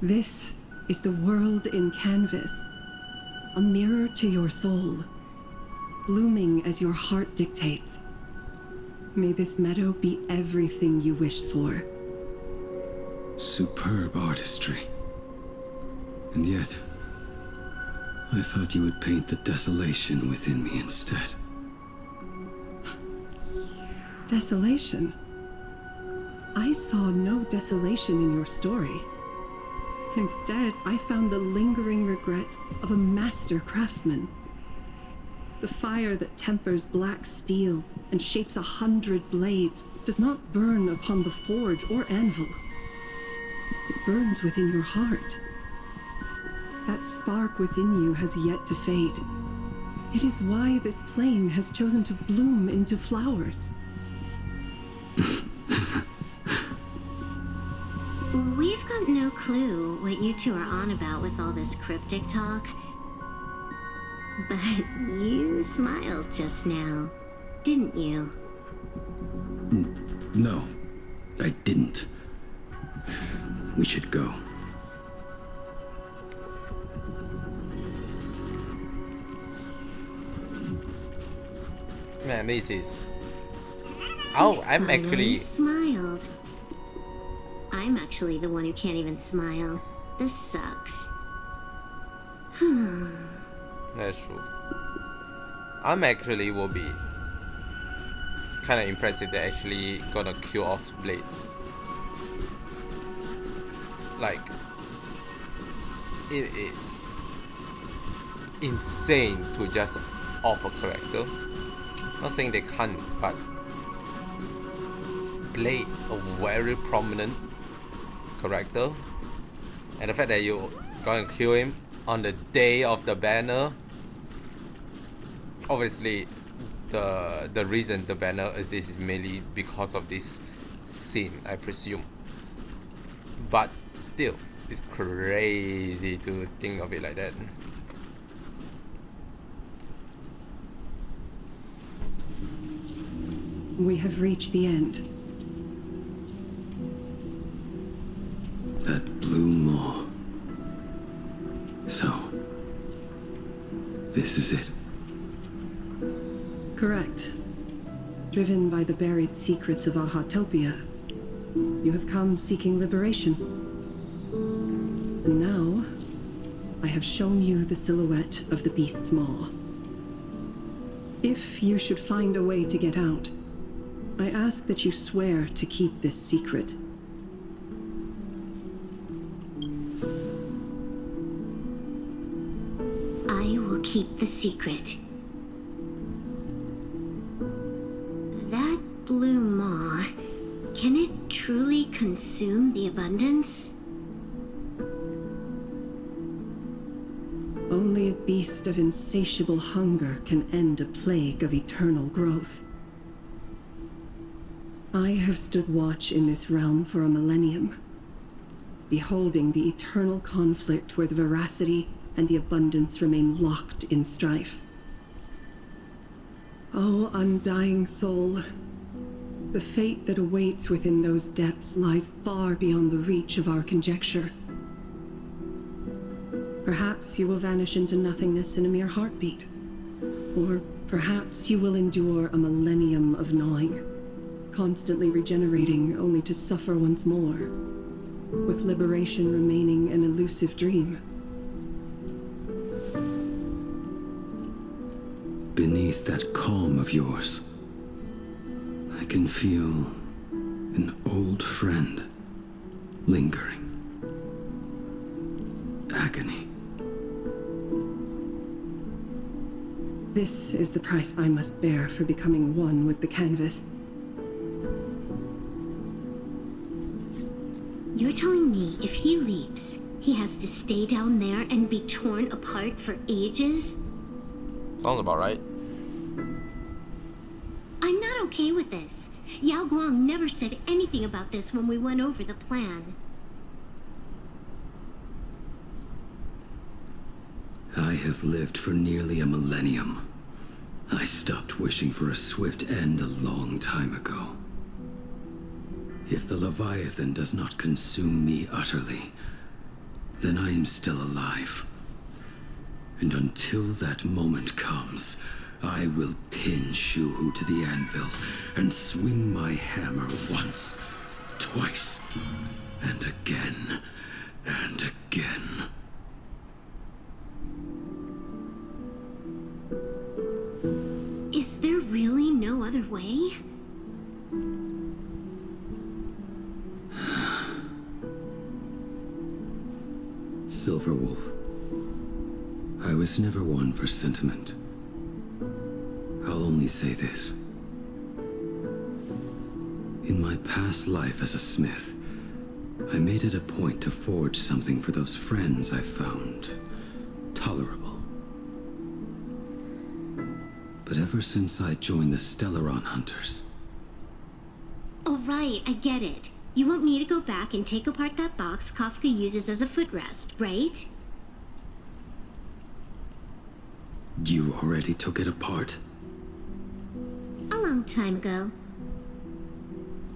This is the world in canvas, a mirror to your soul, blooming as your heart dictates. May this meadow be everything you wished for. Superb artistry. And yet, I thought you would paint the desolation within me instead. Desolation? I saw no desolation in your story. Instead, I found the lingering regrets of a master craftsman. The fire that tempers black steel and shapes 100 blades does not burn upon the forge or anvil. It burns within your heart. That spark within you has yet to fade. It is why this plane has chosen to bloom into flowers. We've got no clue what you two are on about with all this cryptic talk. But you smiled just now, didn't you? No, I didn't. We should go. Man, this is... Oh, I'm Finally actually... smiled. I'm actually the one who can't even smile. This sucks. That's true. I'm actually will be kind of impressed if they actually gonna kill off Blade. Like, it is insane to just off a character. Not saying they can't, but Blade, a very prominent character, and the fact that you're gonna kill him on the day of the banner. Obviously, the reason the banner exists is mainly because of this scene, I presume. But still, it's crazy to think of it like that. We have reached the end. That blue maw. So, this is it. Correct. Driven by the buried secrets of Ahatopia, you have come seeking liberation. And now, I have shown you the silhouette of the beast's maw. If you should find a way to get out, I ask that you swear to keep this secret. I will keep the secret. That blue maw, can it truly consume the abundance? Only a beast of insatiable hunger can end a plague of eternal growth. I have stood watch in this realm for a millennium, beholding the eternal conflict where the veracity and the abundance remain locked in strife. Oh, undying soul, the fate that awaits within those depths lies far beyond the reach of our conjecture. Perhaps you will vanish into nothingness in a mere heartbeat, or perhaps you will endure a millennium of gnawing, constantly regenerating only to suffer once more, with liberation remaining an elusive dream. Beneath that calm of yours, I can feel an old friend lingering. Agony. This is the price I must bear for becoming one with the canvas. You're telling me if he leaps, he has to stay down there and be torn apart for ages? Sounds about right. I'm not okay with this. Yao Guang never said anything about this when we went over the plan. I have lived for nearly a millennium. I stopped wishing for a swift end a long time ago. If the Leviathan does not consume me utterly, then I am still alive. And until that moment comes, I will pin Shuhu to the anvil and swing my hammer once, twice, and again, and again. Is there really no other way? Silverwolf, I was never one for sentiment. I'll only say this. In my past life as a smith, I made it a point to forge something for those friends I found tolerable. But ever since I joined the Stellaron Hunters... Oh, right, I get it. You want me to go back and take apart that box Kafka uses as a footrest, right? You already took it apart? A long time ago.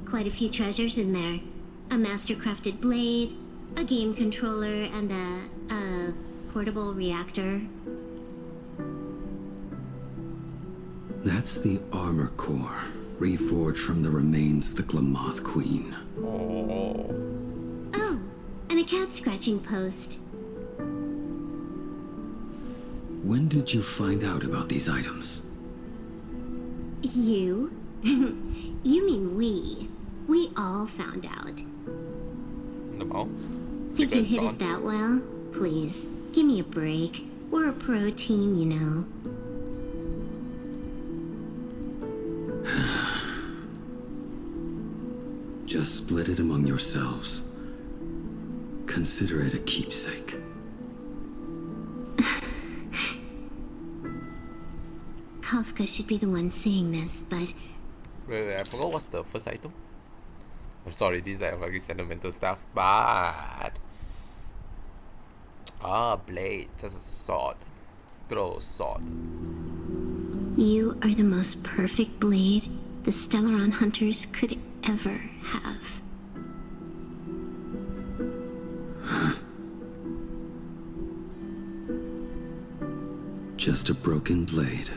Quite a few treasures in there. A master-crafted blade, a game controller, and a portable reactor. That's the armor core, reforged from the remains of the Glamoth Queen. Oh. Oh, and a cat scratching post. When did you find out about these items? You? You mean we. We all found out. No. Think you hit it that well? Please, give me a break. We're a pro team, you know. Just split it among yourselves. Consider it a keepsake. Kafka should be the one saying this, but... Wait, I forgot what's the first item. I'm sorry, these are very sentimental stuff, but... blade, just a sword. Good old sword. You are the most perfect blade the Stellaron Hunters could ever have. Just a broken blade.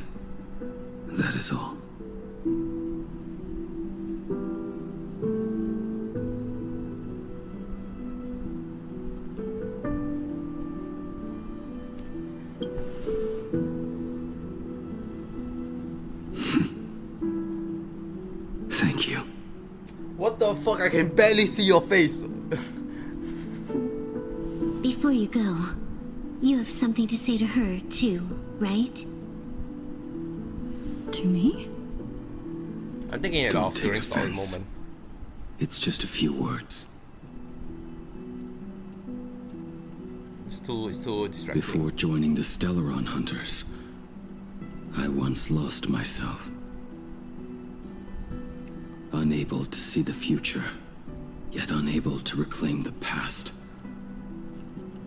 That is all. Thank you. What the fuck? I can barely see your face. Before you go, you have something to say to her, too, right? To me? I'm thinking it Don't off take during story offense. moment. It's just a few words. It's too distracting. Before joining the Stellaron Hunters, I once lost myself. Unable to see the future, yet unable to reclaim the past.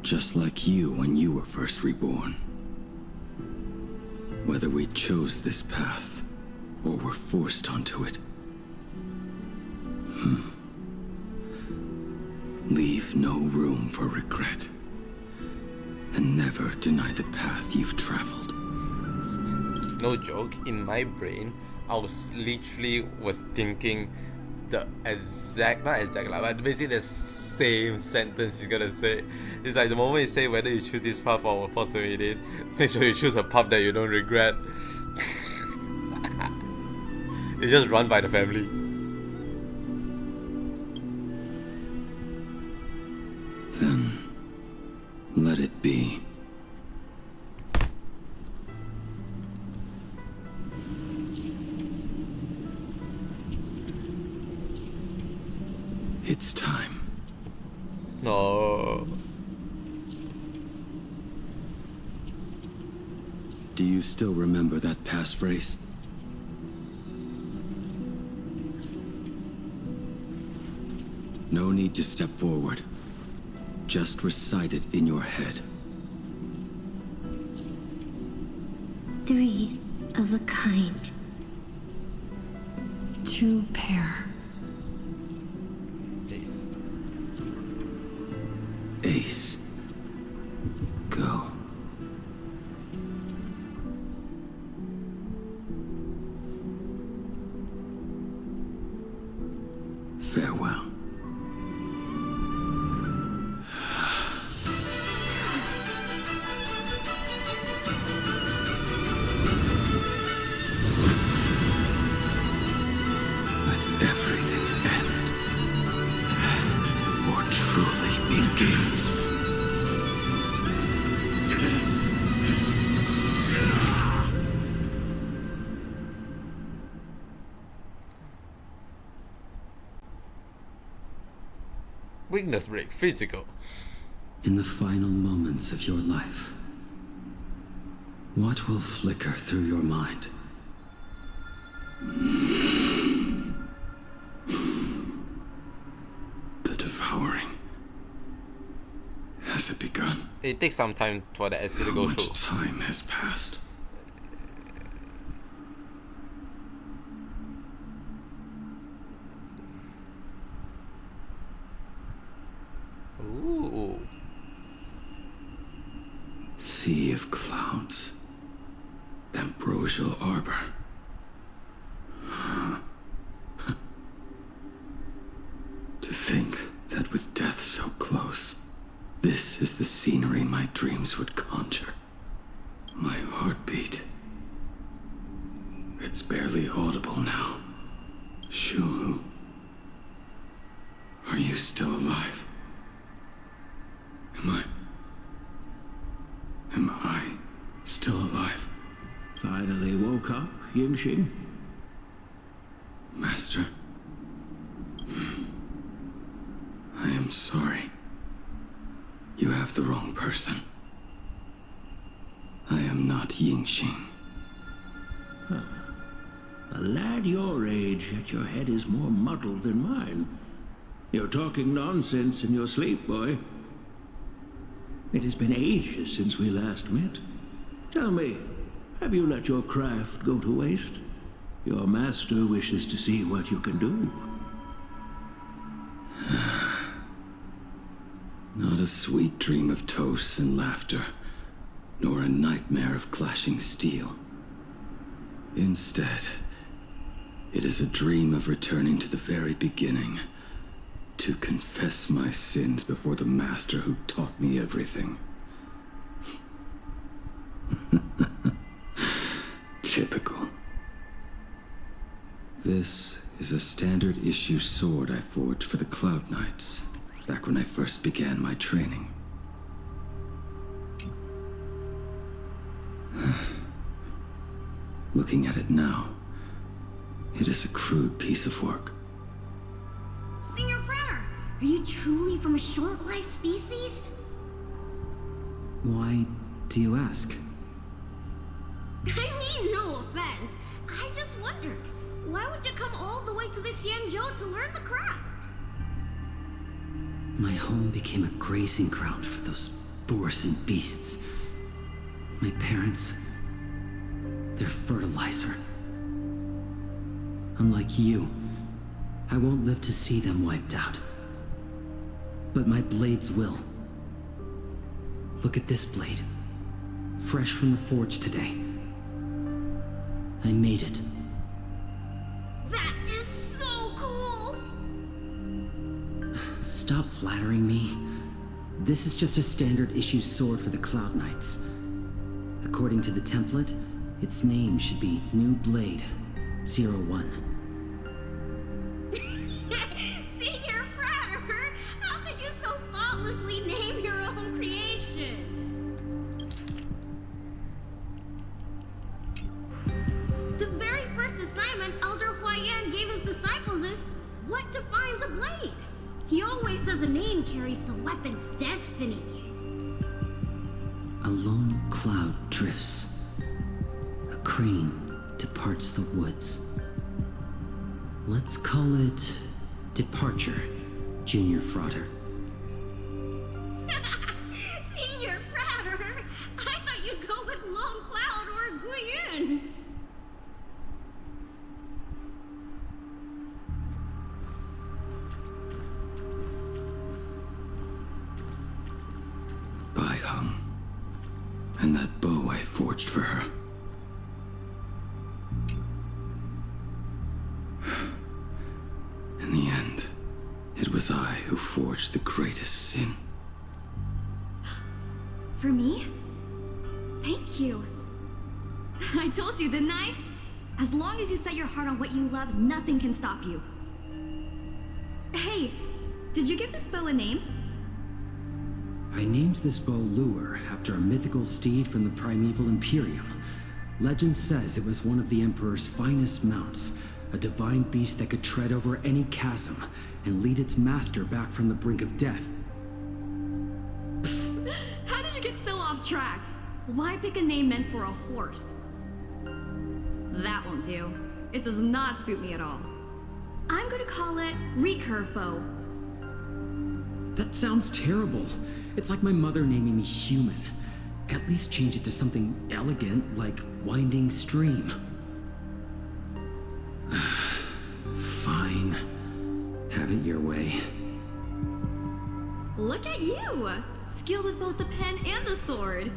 Just like you when you were first reborn. Whether we chose this path, or were forced onto it. Leave no room for regret. And never deny the path you've traveled. No joke, in my brain, I was literally thinking the exact, not exact, but basically the same sentence he's gonna say. It's like the moment you say whether you choose this path or force to meet it, make sure you choose a path that you don't regret. It's just run by the family. Then, let it be. It's time. No. Do you still remember that passphrase? No need to step forward. Just recite it in your head. 3 of a kind. 2 pair. Ace. Ace. Farewell. Let everything end, or truly begin. Weakness break, physical. In the final moments of your life, what will flicker through your mind? The devouring. Has it begun? It takes some time for the acid to How go much through. time has passed? Ooh. Sea of clouds. Ambrosial arbor. To think that with death so close, this is the scenery my dreams would conjure. My heartbeat. It's barely audible now. Shu, are you still alive? Am I still alive? Finally woke up, Yingxing? Master. I am sorry. You have the wrong person. I am not Yingxing. A lad your age, yet your head is more muddled than mine. You're talking nonsense in your sleep, boy. It has been ages since we last met. Tell me, have you let your craft go to waste? Your master wishes to see what you can do. Not a sweet dream of toasts and laughter, nor a nightmare of clashing steel. Instead, it is a dream of returning to the very beginning, to confess my sins before the master who taught me everything. Typical. This is a standard issue sword I forged for the Cloud Knights, back when I first began my training. Looking at it now, it is a crude piece of work. Senior Frater, are you truly from a short-lived species? Why do you ask? I mean, no offense. I just wondered, why would you come all the way to this Yanzhou to learn the craft? My home became a grazing ground for those boars and beasts. My parents, they're fertilizer. Unlike you, I won't live to see them wiped out. But my blades will. Look at this blade. Fresh from the forge today. I made it. That is so cool! Stop flattering me. This is just a standard issue sword for the Cloud Knights. According to the template, its name should be New Blade 01. Senior Frater, how could you so thoughtlessly name your own creation? The very first assignment Elder Huayan gave his disciples is what defines a blade. He always says a name carries the weapon's destiny. A lone cloud drifts. A crane departs the woods. Let's call it Departure, Junior Frater. Senior Frater, I thought you'd go with Lone Cloud or Guiyun. Bai Hung, and that bow I forged for her. In the end, It was I who forged the greatest sin. For me? Thank you. I told you, didn't I? As long as you set your heart on what you love, nothing can stop you. Hey, did you give this bow a name? I named this bow Lure after a mythical steed from the primeval Imperium. Legend says it was one of the Emperor's finest mounts, a divine beast that could tread over any chasm and lead its master back from the brink of death. How did you get so off track? Why pick a name meant for a horse? That won't do. It does not suit me at all. I'm gonna call it Recurve Bow. That sounds terrible. It's like my mother naming me Human. At least change it to something elegant like Winding Stream. Fine. Have it your way. Look at you! Skilled with both the pen and the sword.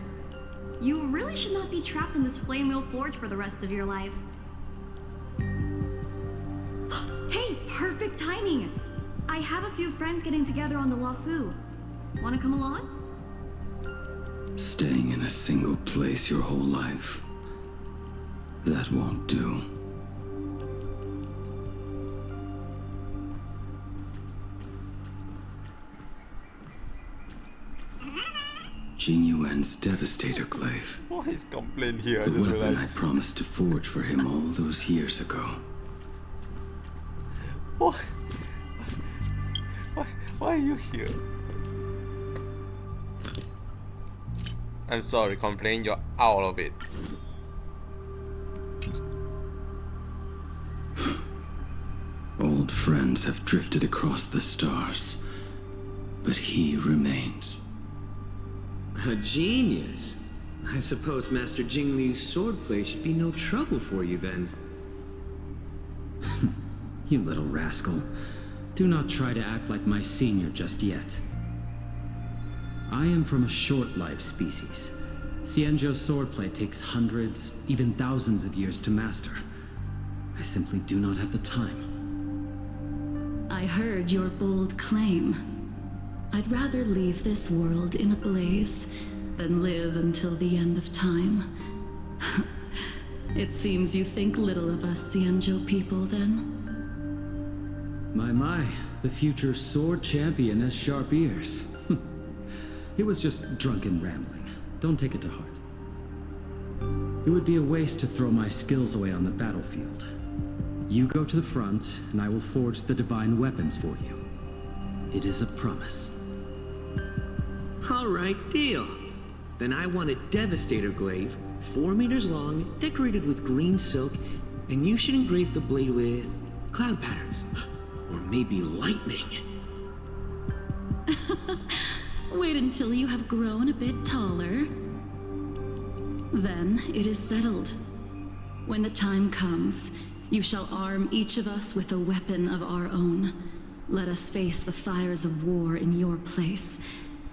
You really should not be trapped in this flame wheel forge for the rest of your life. Hey, perfect timing! I have a few friends getting together on the Wafu. Wanna come along? Staying in a single place your whole life. That won't do. Jing Yuan's Devastator Glaive. What is complaint here? I The just weapon I realized. promised to forge for him all those years ago. What? Why are you here? I'm sorry, complain, you're out of it. Old friends have drifted across the stars, but he remains. A genius. I suppose Master Jing Li's swordplay should be no trouble for you then. You little rascal. Do not try to act like my senior just yet. I am from a short-life species. Xianzhou's swordplay takes hundreds, even thousands of years to master. I simply do not have the time. I heard your bold claim. I'd rather leave this world in a blaze than live until the end of time. It seems you think little of us Xianzhou people, then? My, the future sword champion has sharp ears. It was just drunken rambling. Don't take it to heart. It would be a waste to throw my skills away on the battlefield. You go to the front, and I will forge the divine weapons for you. It is a promise. All right, deal. Then I want a Devastator Glaive, 4 meters long, decorated with green silk, and you should engrave the blade with cloud patterns. Or maybe lightning. Wait until you have grown a bit taller. Then it is settled. When the time comes, you shall arm each of us with a weapon of our own. Let us face the fires of war in your place,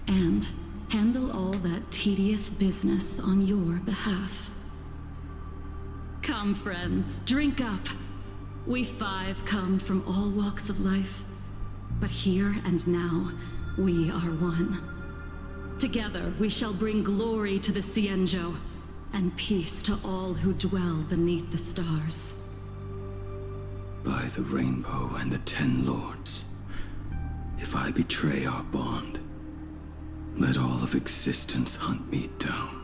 and handle all that tedious business on your behalf. Come, friends, drink up. We 5 come from all walks of life, but here and now, we are one. Together, we shall bring glory to the Xianzhou, and peace to all who dwell beneath the stars. By the rainbow and the 10 lords, if I betray our bond, let all of existence hunt me down.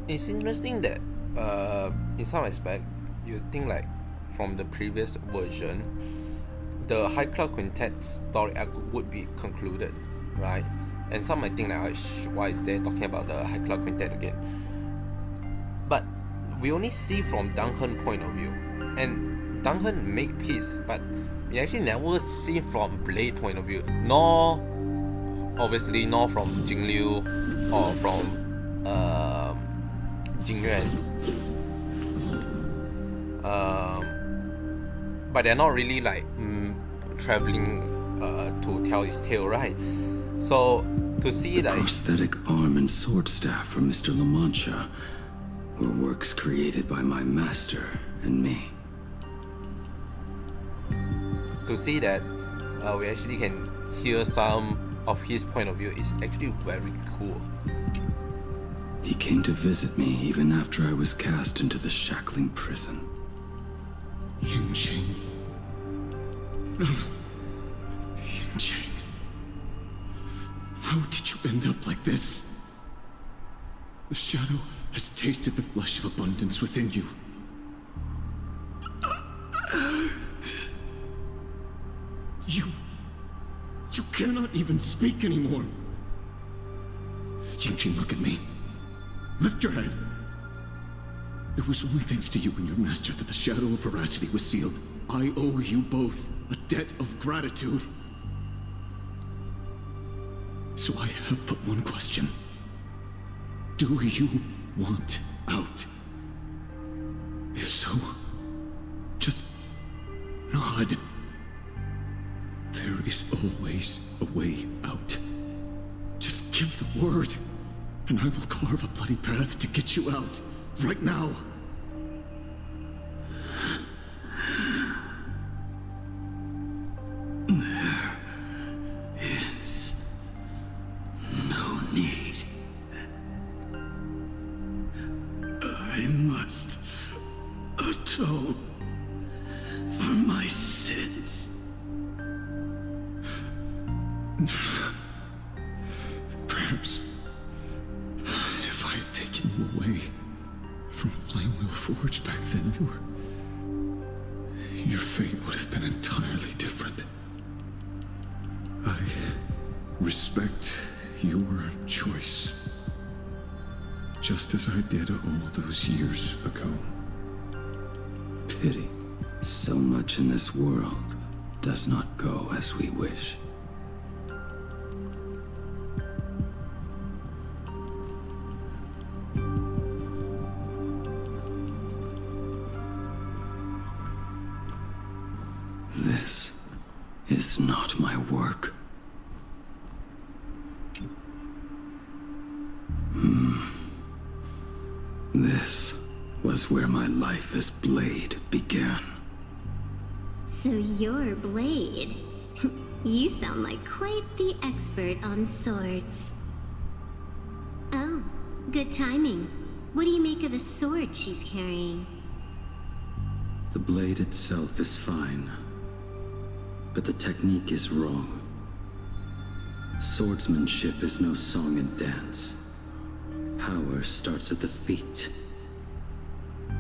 It's interesting that in some aspect you think like from the previous version the High Cloud Quintet story arc would be concluded, right? And some might think like, why is they talking about the High Cloud Quintet again? But we only see from Danghen's point of view, and Danghen make peace, but we actually never see from Blade point of view, nor obviously nor from Jing Liu or from Jing Yuan. But they're not really like traveling to tell his tale, right? So to see The like prosthetic arm and sword staff from Mr. La Mancha were works created by my master and me. to see that we actually can hear some of his point of view is actually very cool. He came to visit me even after I was cast into the shackling prison. Yingqing. Yingqing. How did you end up like this? The shadow has tasted the flesh of abundance within you. You cannot even speak anymore. Yingqing, look at me. Lift your head. It was only thanks to you and your master that the shadow of veracity was sealed. I owe you both a debt of gratitude. So I have but one question. Do you want out? If so, just nod. There is always a way out. Just give the word, and I will carve a bloody path to get you out, right now. There is no need. I must atone for my sins. Perhaps if I had taken you away from Flamewheel Forge back then, your fate would have been entirely different. I respect your choice, just as I did all those years ago. Pity. So much in this world does not go as we wish. This is not my work. This was where my life as Blade began. So you're Blade. You sound like quite the expert on swords. Oh, good timing. What do you make of the sword she's carrying? The blade itself is fine, but the technique is wrong. Swordsmanship is no song and dance. Power starts at the feet.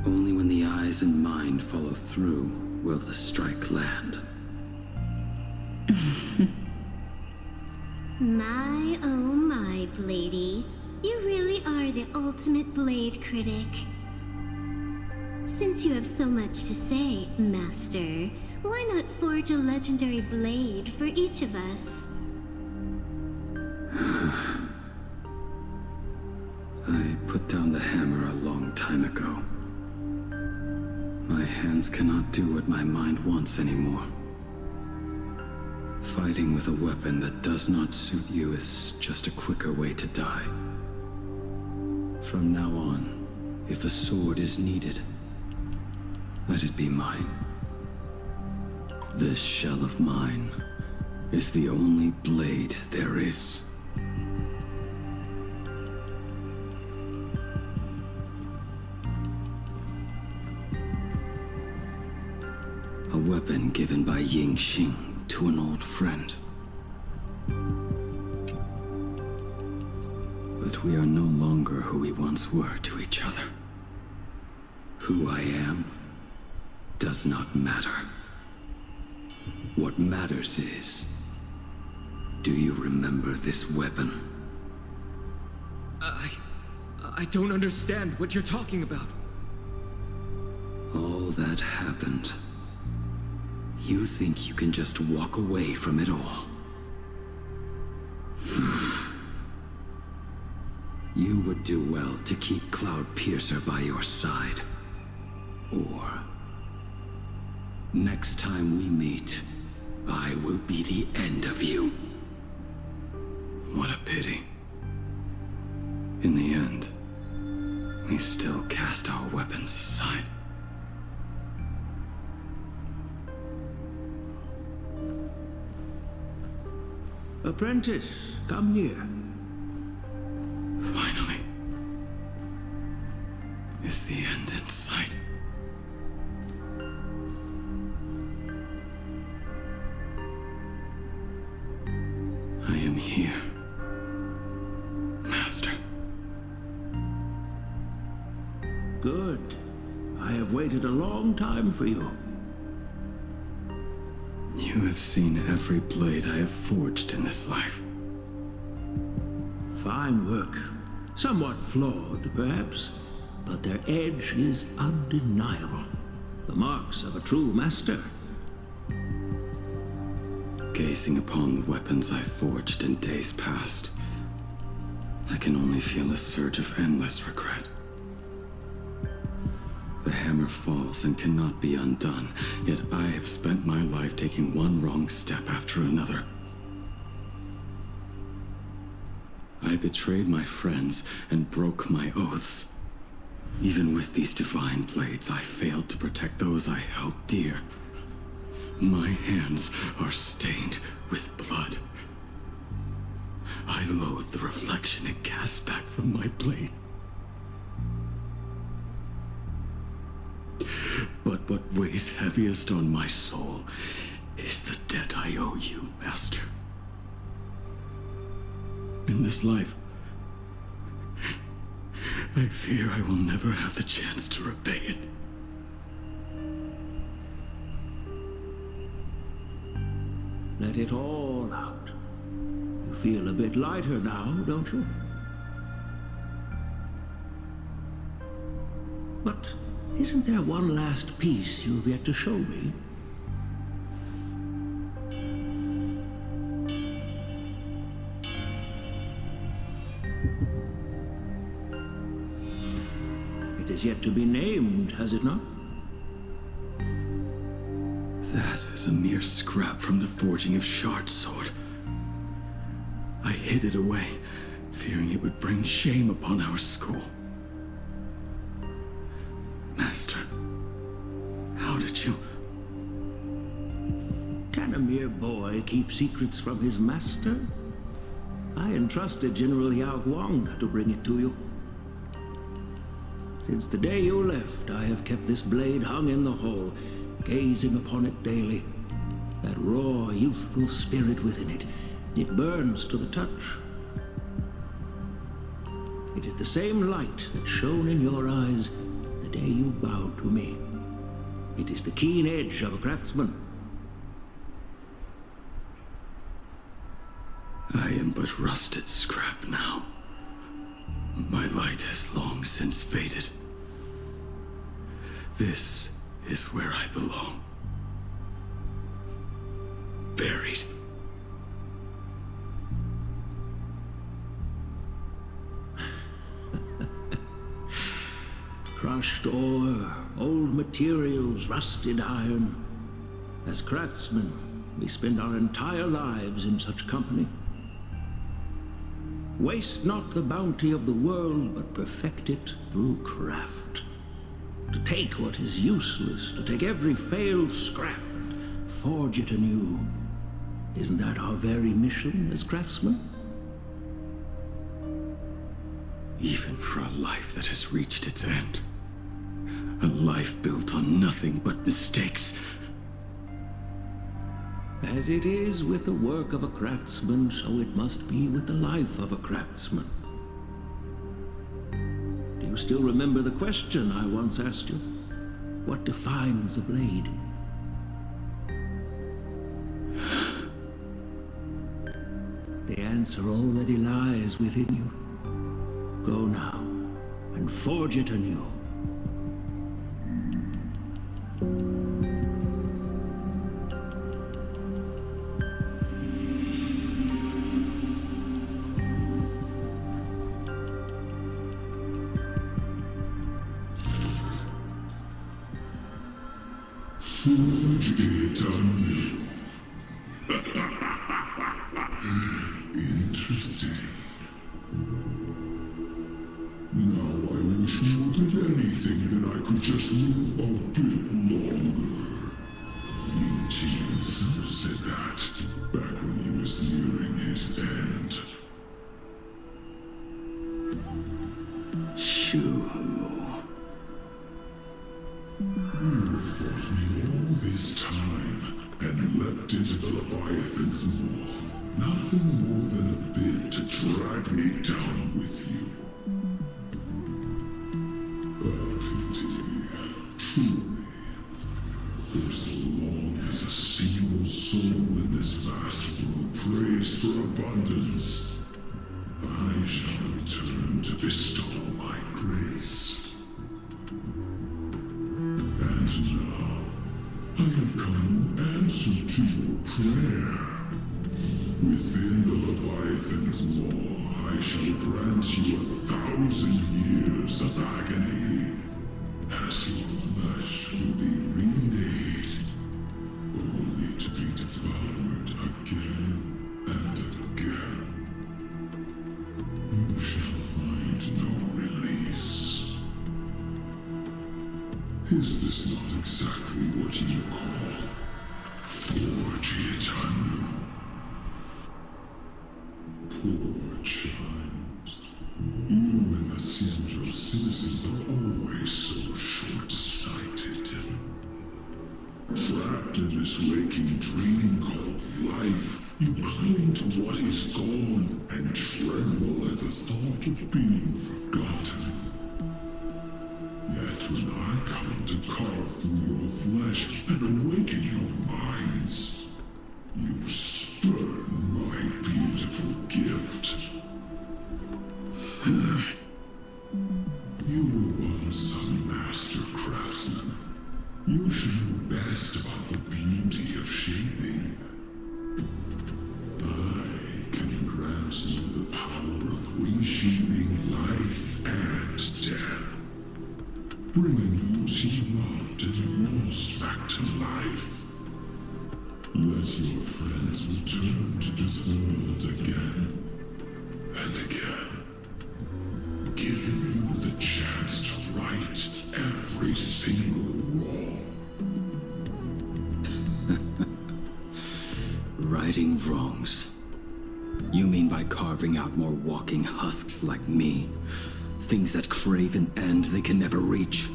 Only when the eyes and mind follow through will the strike land. My, oh my, Bladey. You really are the ultimate blade critic. Since you have so much to say, Master, why not forge a legendary blade for each of us? I put down the hammer a long time ago. My hands cannot do what my mind wants anymore. Fighting with a weapon that does not suit you is just a quicker way to die. From now on, if a sword is needed, let it be mine. This shell of mine is the only blade there is. A weapon given by Yingqing to an old friend. But we are no longer who we once were to each other. Who I am does not matter. What matters is, do you remember this weapon? I don't understand what you're talking about. All that happened. You think you can just walk away from it all? You would do well to keep Cloud Piercer by your side. Or, next time we meet, I will be the end of you. What a pity. In the end, we still cast our weapons aside. Apprentice, come here. Finally. Is the end in sight? I am here, Master. Good. I have waited a long time for you. You have seen every blade I have forged in this life. Fine work. Somewhat flawed, perhaps, but their edge is undeniable. The marks of a true master. Gazing upon the weapons I forged in days past, I can only feel a surge of endless regret. The hammer falls and cannot be undone, yet I have spent my life taking one wrong step after another. I betrayed my friends and broke my oaths. Even with these divine blades, I failed to protect those I held dear. My hands are stained with blood. I loathe the reflection it casts back from my blade. But what weighs heaviest on my soul is the debt I owe you, Master. In this life, I fear I will never have the chance to repay it. Let it all out. You feel a bit lighter now, don't you? But isn't there one last piece you've yet to show me? It is yet to be named, has it not? That is a mere scrap from the forging of Shard's sword. I hid it away, fearing it would bring shame upon our school. Master, how did you... Can a mere boy keep secrets from his master? I entrusted General Yao Guang to bring it to you. Since the day you left, I have kept this blade hung in the hall, gazing upon it daily. That raw, youthful spirit within it, it burns to the touch. It is the same light that shone in your eyes the day you bowed to me. It is the keen edge of a craftsman. I am but rusted scrap now. My light has long since faded. This is where I belong. Buried. Crushed ore, old materials, rusted iron. As craftsmen, we spend our entire lives in such company. Waste not the bounty of the world, but perfect it through craft. To take what is useless, to take every failed scrap and forge it anew. Isn't that our very mission as craftsmen? Even for a life that has reached its end. A life built on nothing but mistakes. As it is with the work of a craftsman, so it must be with the life of a craftsman. Do you still remember the question I once asked you? What defines a blade? The answer already lies within you. Go now, and forge it anew. Forge it anew. Interesting. Now I wish more than anything that I could just live a bit longer. Ying Qi himself said that back when he was nearing his this time and leapt into the Leviathan's maw. Nothing more than a bit to drag me down with you. A pity, truly. For so long as a single soul in this vast world prays for abundance, I shall return to bestow my grace. And now, I have come in answer to your prayer. Within the Leviathan's maw, I shall grant you 1,000 years of agony, as your flesh will be remade, only to be devoured again and again. You shall find no release. Is this not exactly what you call forge it anew? Poor child. You and the Cienjo citizens are always so short-sighted. Trapped in this waking dream called life, you cling to what is gone and tremble at the thought of being forgotten. Yet when I come to carve through your flesh and awaken your minds, you spurn my beautiful gift. You were once a master craftsman. You should know best about the beauty of shaping. I can grant you the power of reshaping life and death, bringing those you loved and lost back to life. Let your friends return to this world again and again, giving you the chance to right every single wrong. Righting wrongs. You mean by carving out more walking husks like me? Things that crave an end they can never reach?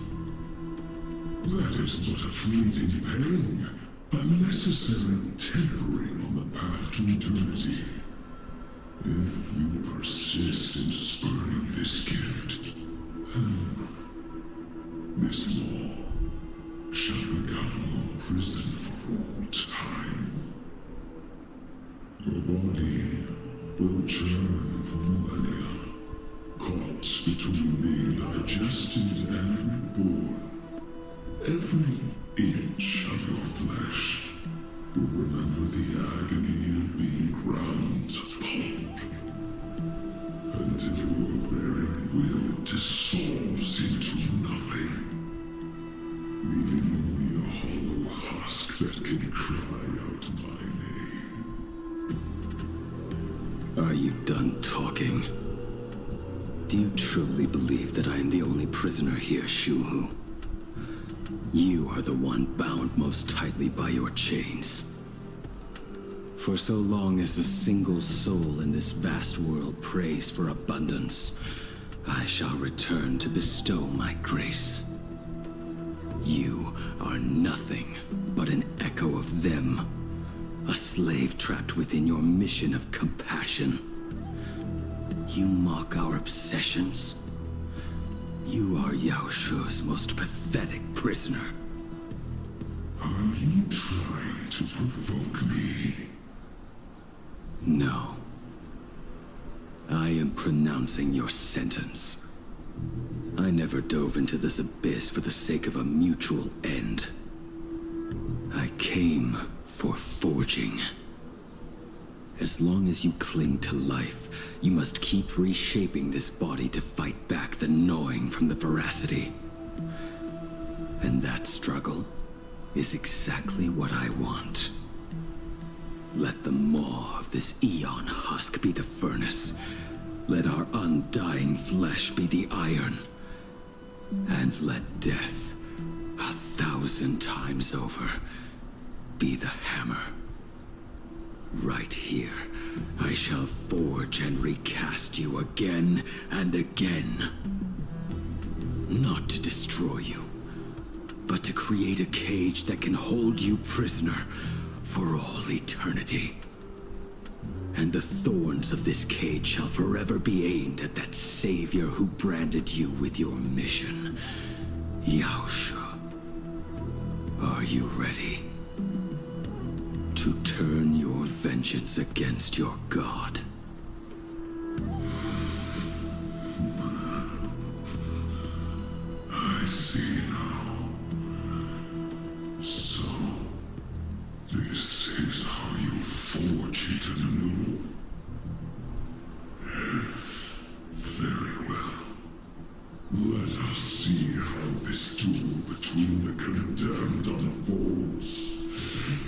That is but a fleeting pang, a necessary tempering on the path to eternity. If you persist in spurning this gift, this law shall become your prison for all time. Your body will churn for millennia, caught between being digested and reborn. Every inch of your flesh will remember the agony of being ground to pulp, until your very will dissolves into nothing, leaving only a hollow husk that can cry out my name. Are you done talking? Do you truly believe that I am the only prisoner here, Shuhu? You are the one bound most tightly by your chains. For so long as a single soul in this vast world prays for abundance, I shall return to bestow my grace. You are nothing but an echo of them, a slave trapped within your mission of compassion. You mock our obsessions. You are Yao Shu's most pathetic prisoner. Are you trying to provoke me? No. I am pronouncing your sentence. I never dove into this abyss for the sake of a mutual end. I came for forging. As long as you cling to life, you must keep reshaping this body to fight back the gnawing from the veracity. And that struggle is exactly what I want. Let the maw of this Eon husk be the furnace. Let our undying flesh be the iron. And let death, 1,000 times over, be the hammer. Right here, I shall forge and recast you again and again. Not to destroy you, but to create a cage that can hold you prisoner for all eternity. And the thorns of this cage shall forever be aimed at that savior who branded you with your mission. Yaosha, are you ready to turn your vengeance against your god? I see now. So, this is how you forge it anew. Very well. Let us see how this duel between the condemned unfolds.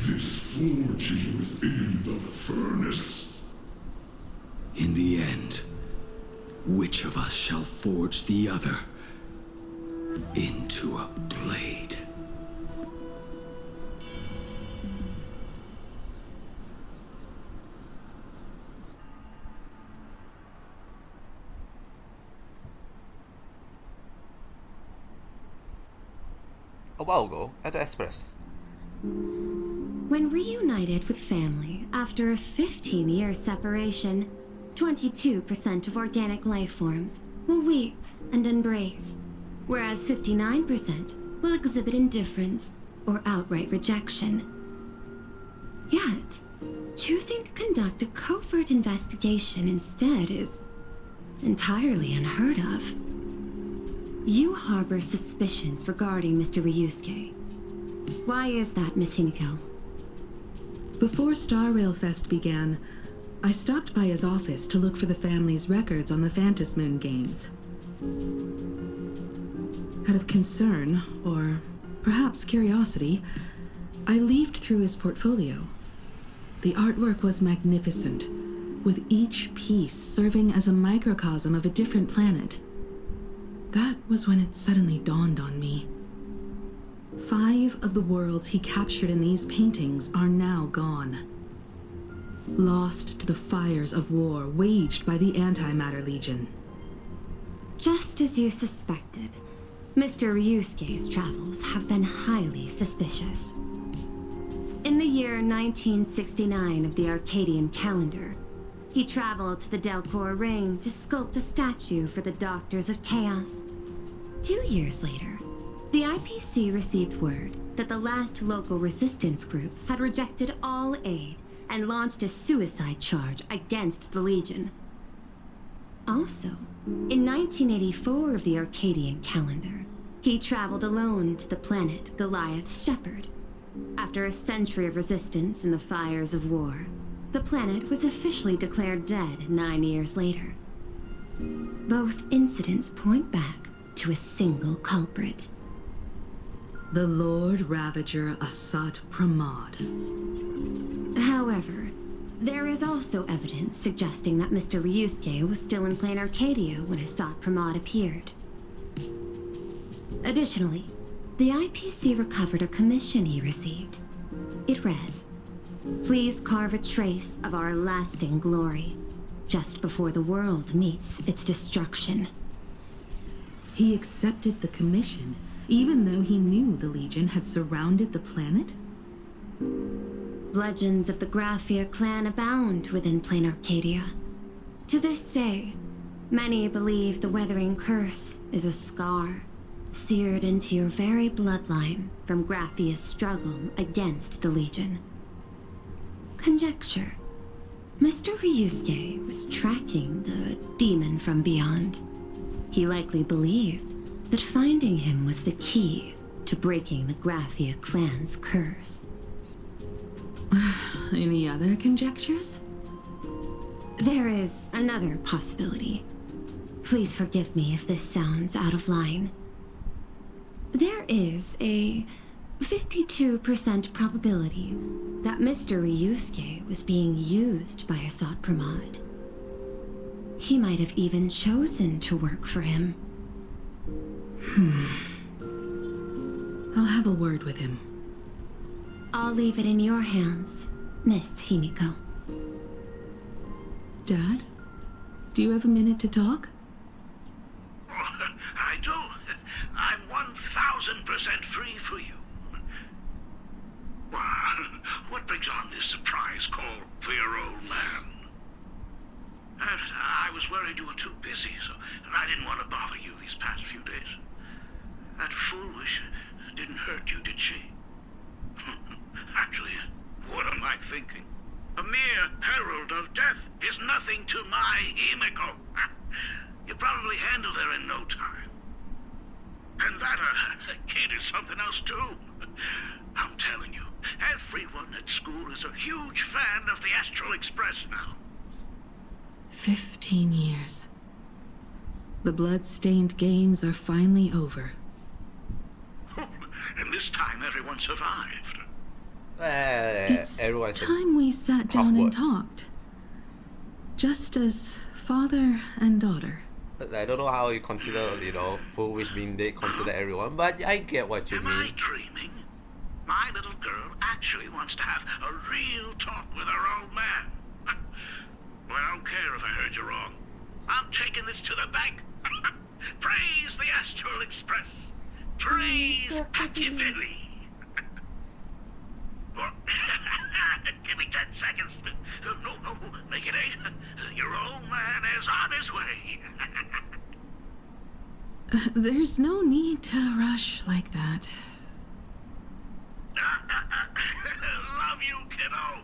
This forging within the furnace. In the end, which of us shall forge the other into a blade? A while ago at the Express. When reunited with family after a 15-year separation, 22% of organic life forms will weep and embrace, whereas 59% will exhibit indifference or outright rejection. Yet, choosing to conduct a covert investigation instead is entirely unheard of. You harbor suspicions regarding Mr. Ryusuke. Why is that, Miss Himiko? Before Star Rail Fest began, I stopped by his office to look for the family's records on the Phantom Moon games. Out of concern, or perhaps curiosity, I leafed through his portfolio. The artwork was magnificent, with each piece serving as a microcosm of a different planet. That was when it suddenly dawned on me. 5 of the worlds he captured in these paintings are now gone. Lost to the fires of war waged by the Antimatter Legion. Just as you suspected, Mr. Ryusuke's travels have been highly suspicious. In the year 1969 of the Arcadian calendar, he traveled to the Delcor Ring to sculpt a statue for the Doctors of Chaos. 2 years later, the IPC received word that the last local resistance group had rejected all aid and launched a suicide charge against the Legion. Also, in 1984 of the Arcadian calendar, he traveled alone to the planet Goliath's Shepherd. After a century of resistance in the fires of war, the planet was officially declared dead 9 years later. Both incidents point back to a single culprit. The Lord Ravager Asat Pramod. However, there is also evidence suggesting that Mr. Ryusuke was still in Plain Arcadia when Asat Pramod appeared. Additionally, the IPC recovered a commission he received. It read, "Please carve a trace of our lasting glory, just before the world meets its destruction." He accepted the commission, even though he knew the Legion had surrounded the planet? Legends of the Graphia clan abound within Plain Arcadia. To this day, many believe the Weathering Curse is a scar seared into your very bloodline from Graphia's struggle against the Legion. Conjecture. Mr. Ryusuke was tracking the demon from beyond. He likely believed that finding him was the key to breaking the Graphia clan's curse. Any other conjectures? There is another possibility. Please forgive me if this sounds out of line. There is a 52% probability that Mr. Ryusuke was being used by Asat Pramod. He might have even chosen to work for him. I'll have a word with him. I'll leave it in your hands, Miss Himiko. Dad? Do you have a minute to talk? I do. I'm 1000% free for of death is nothing to my Himiko. You probably handled her in no time. And that kid is something else too. I'm telling you, everyone at school is a huge fan of the Astral Express now. 15 years. The blood-stained games are finally over. And this time everyone survived. It's everyone's time we sat tough down word. and talked. Just as father and daughter. I don't know how you consider, full wish being dead, consider everyone, but I get what you Am mean. I dreaming? My little girl actually wants to have a real talk with her old man. Well, I don't care if I heard you wrong. I'm taking this to the bank. Praise the Astral Express. Praise Machiavelli. Give me 10 seconds. No, make it 8. Your old man is on his way. There's no need to rush like that. Love you, kiddo.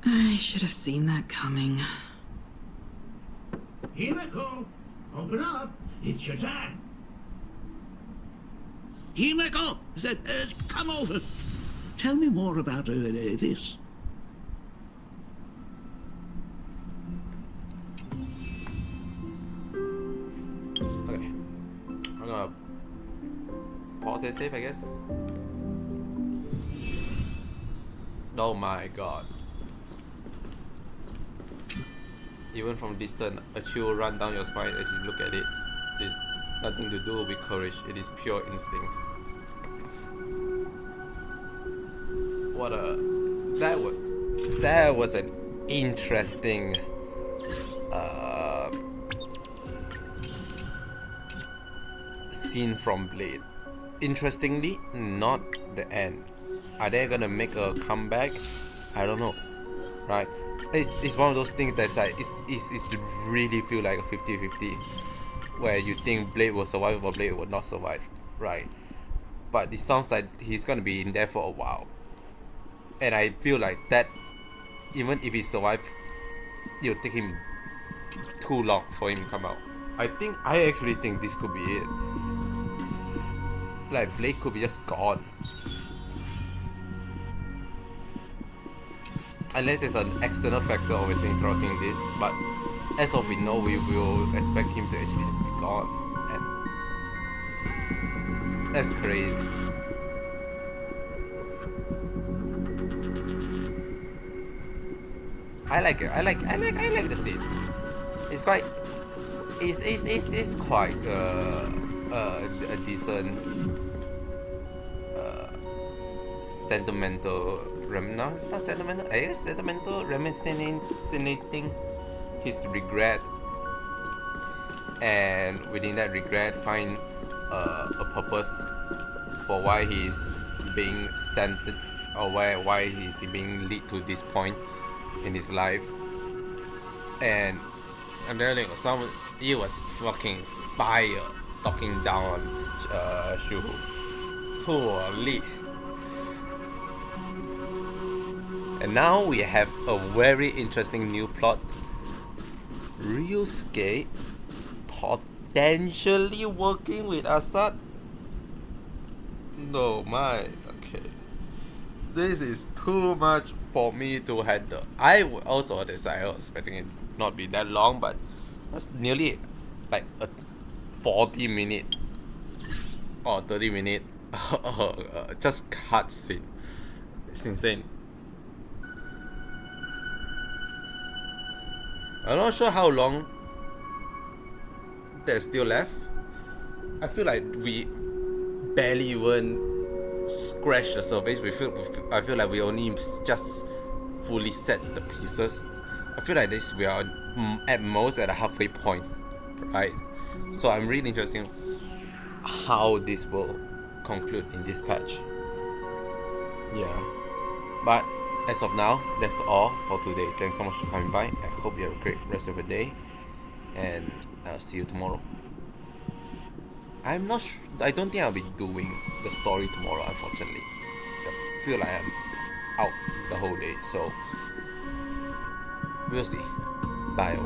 I should have seen that coming. Himiko, open up. It's your time. Himiko, come over. Tell me more about this. Okay. I'm gonna pause and save, I guess. Oh my god. Even from distance, a chill run down your spine as you look at it. There's nothing to do with courage, it is pure instinct. That was an interesting scene from Blade. Interestingly, not the end. Are they gonna make a comeback? I don't know. Right? It's one of those things that's like it's really feel like a 50-50, where you think Blade will survive or Blade will not survive, right? But it sounds like he's gonna be in there for a while, and I feel like that even if he survives, it'll take him too long for him to come out. I actually think this could be it. Like Blade could be just gone. Unless there's an external factor obviously interrupting this, but as of we know, we will expect him to actually just be gone, and that's crazy. I like it. I like the scene. It's quite a decent sentimental. No, it's not sentimental. I guess sentimental, reminiscing his regret, and within that regret, find a purpose for why he's being sent, or why he's being led to this point in his life. And I'm telling you, it was fucking fire talking down Shu. Holy. And now we have a very interesting new plot. Ryusuke potentially working with Assad. No my, okay. This is too much for me to handle. I also decided I was expecting it not be that long, but that's nearly like a 40-minute or 30-minute just cutscene. It's insane. I'm not sure how long there's still left. I feel like we barely even scratched the surface. I feel like we only just fully set the pieces. I feel like we are at most at a halfway point, right? So I'm really interested in how this will conclude in this patch. Yeah, but as of now, that's all for today. Thanks so much for coming by. I hope you have a great rest of the day, and I'll see you tomorrow. I don't think I'll be doing the story tomorrow, unfortunately. I feel like I'm out the whole day, so We'll see. Bye.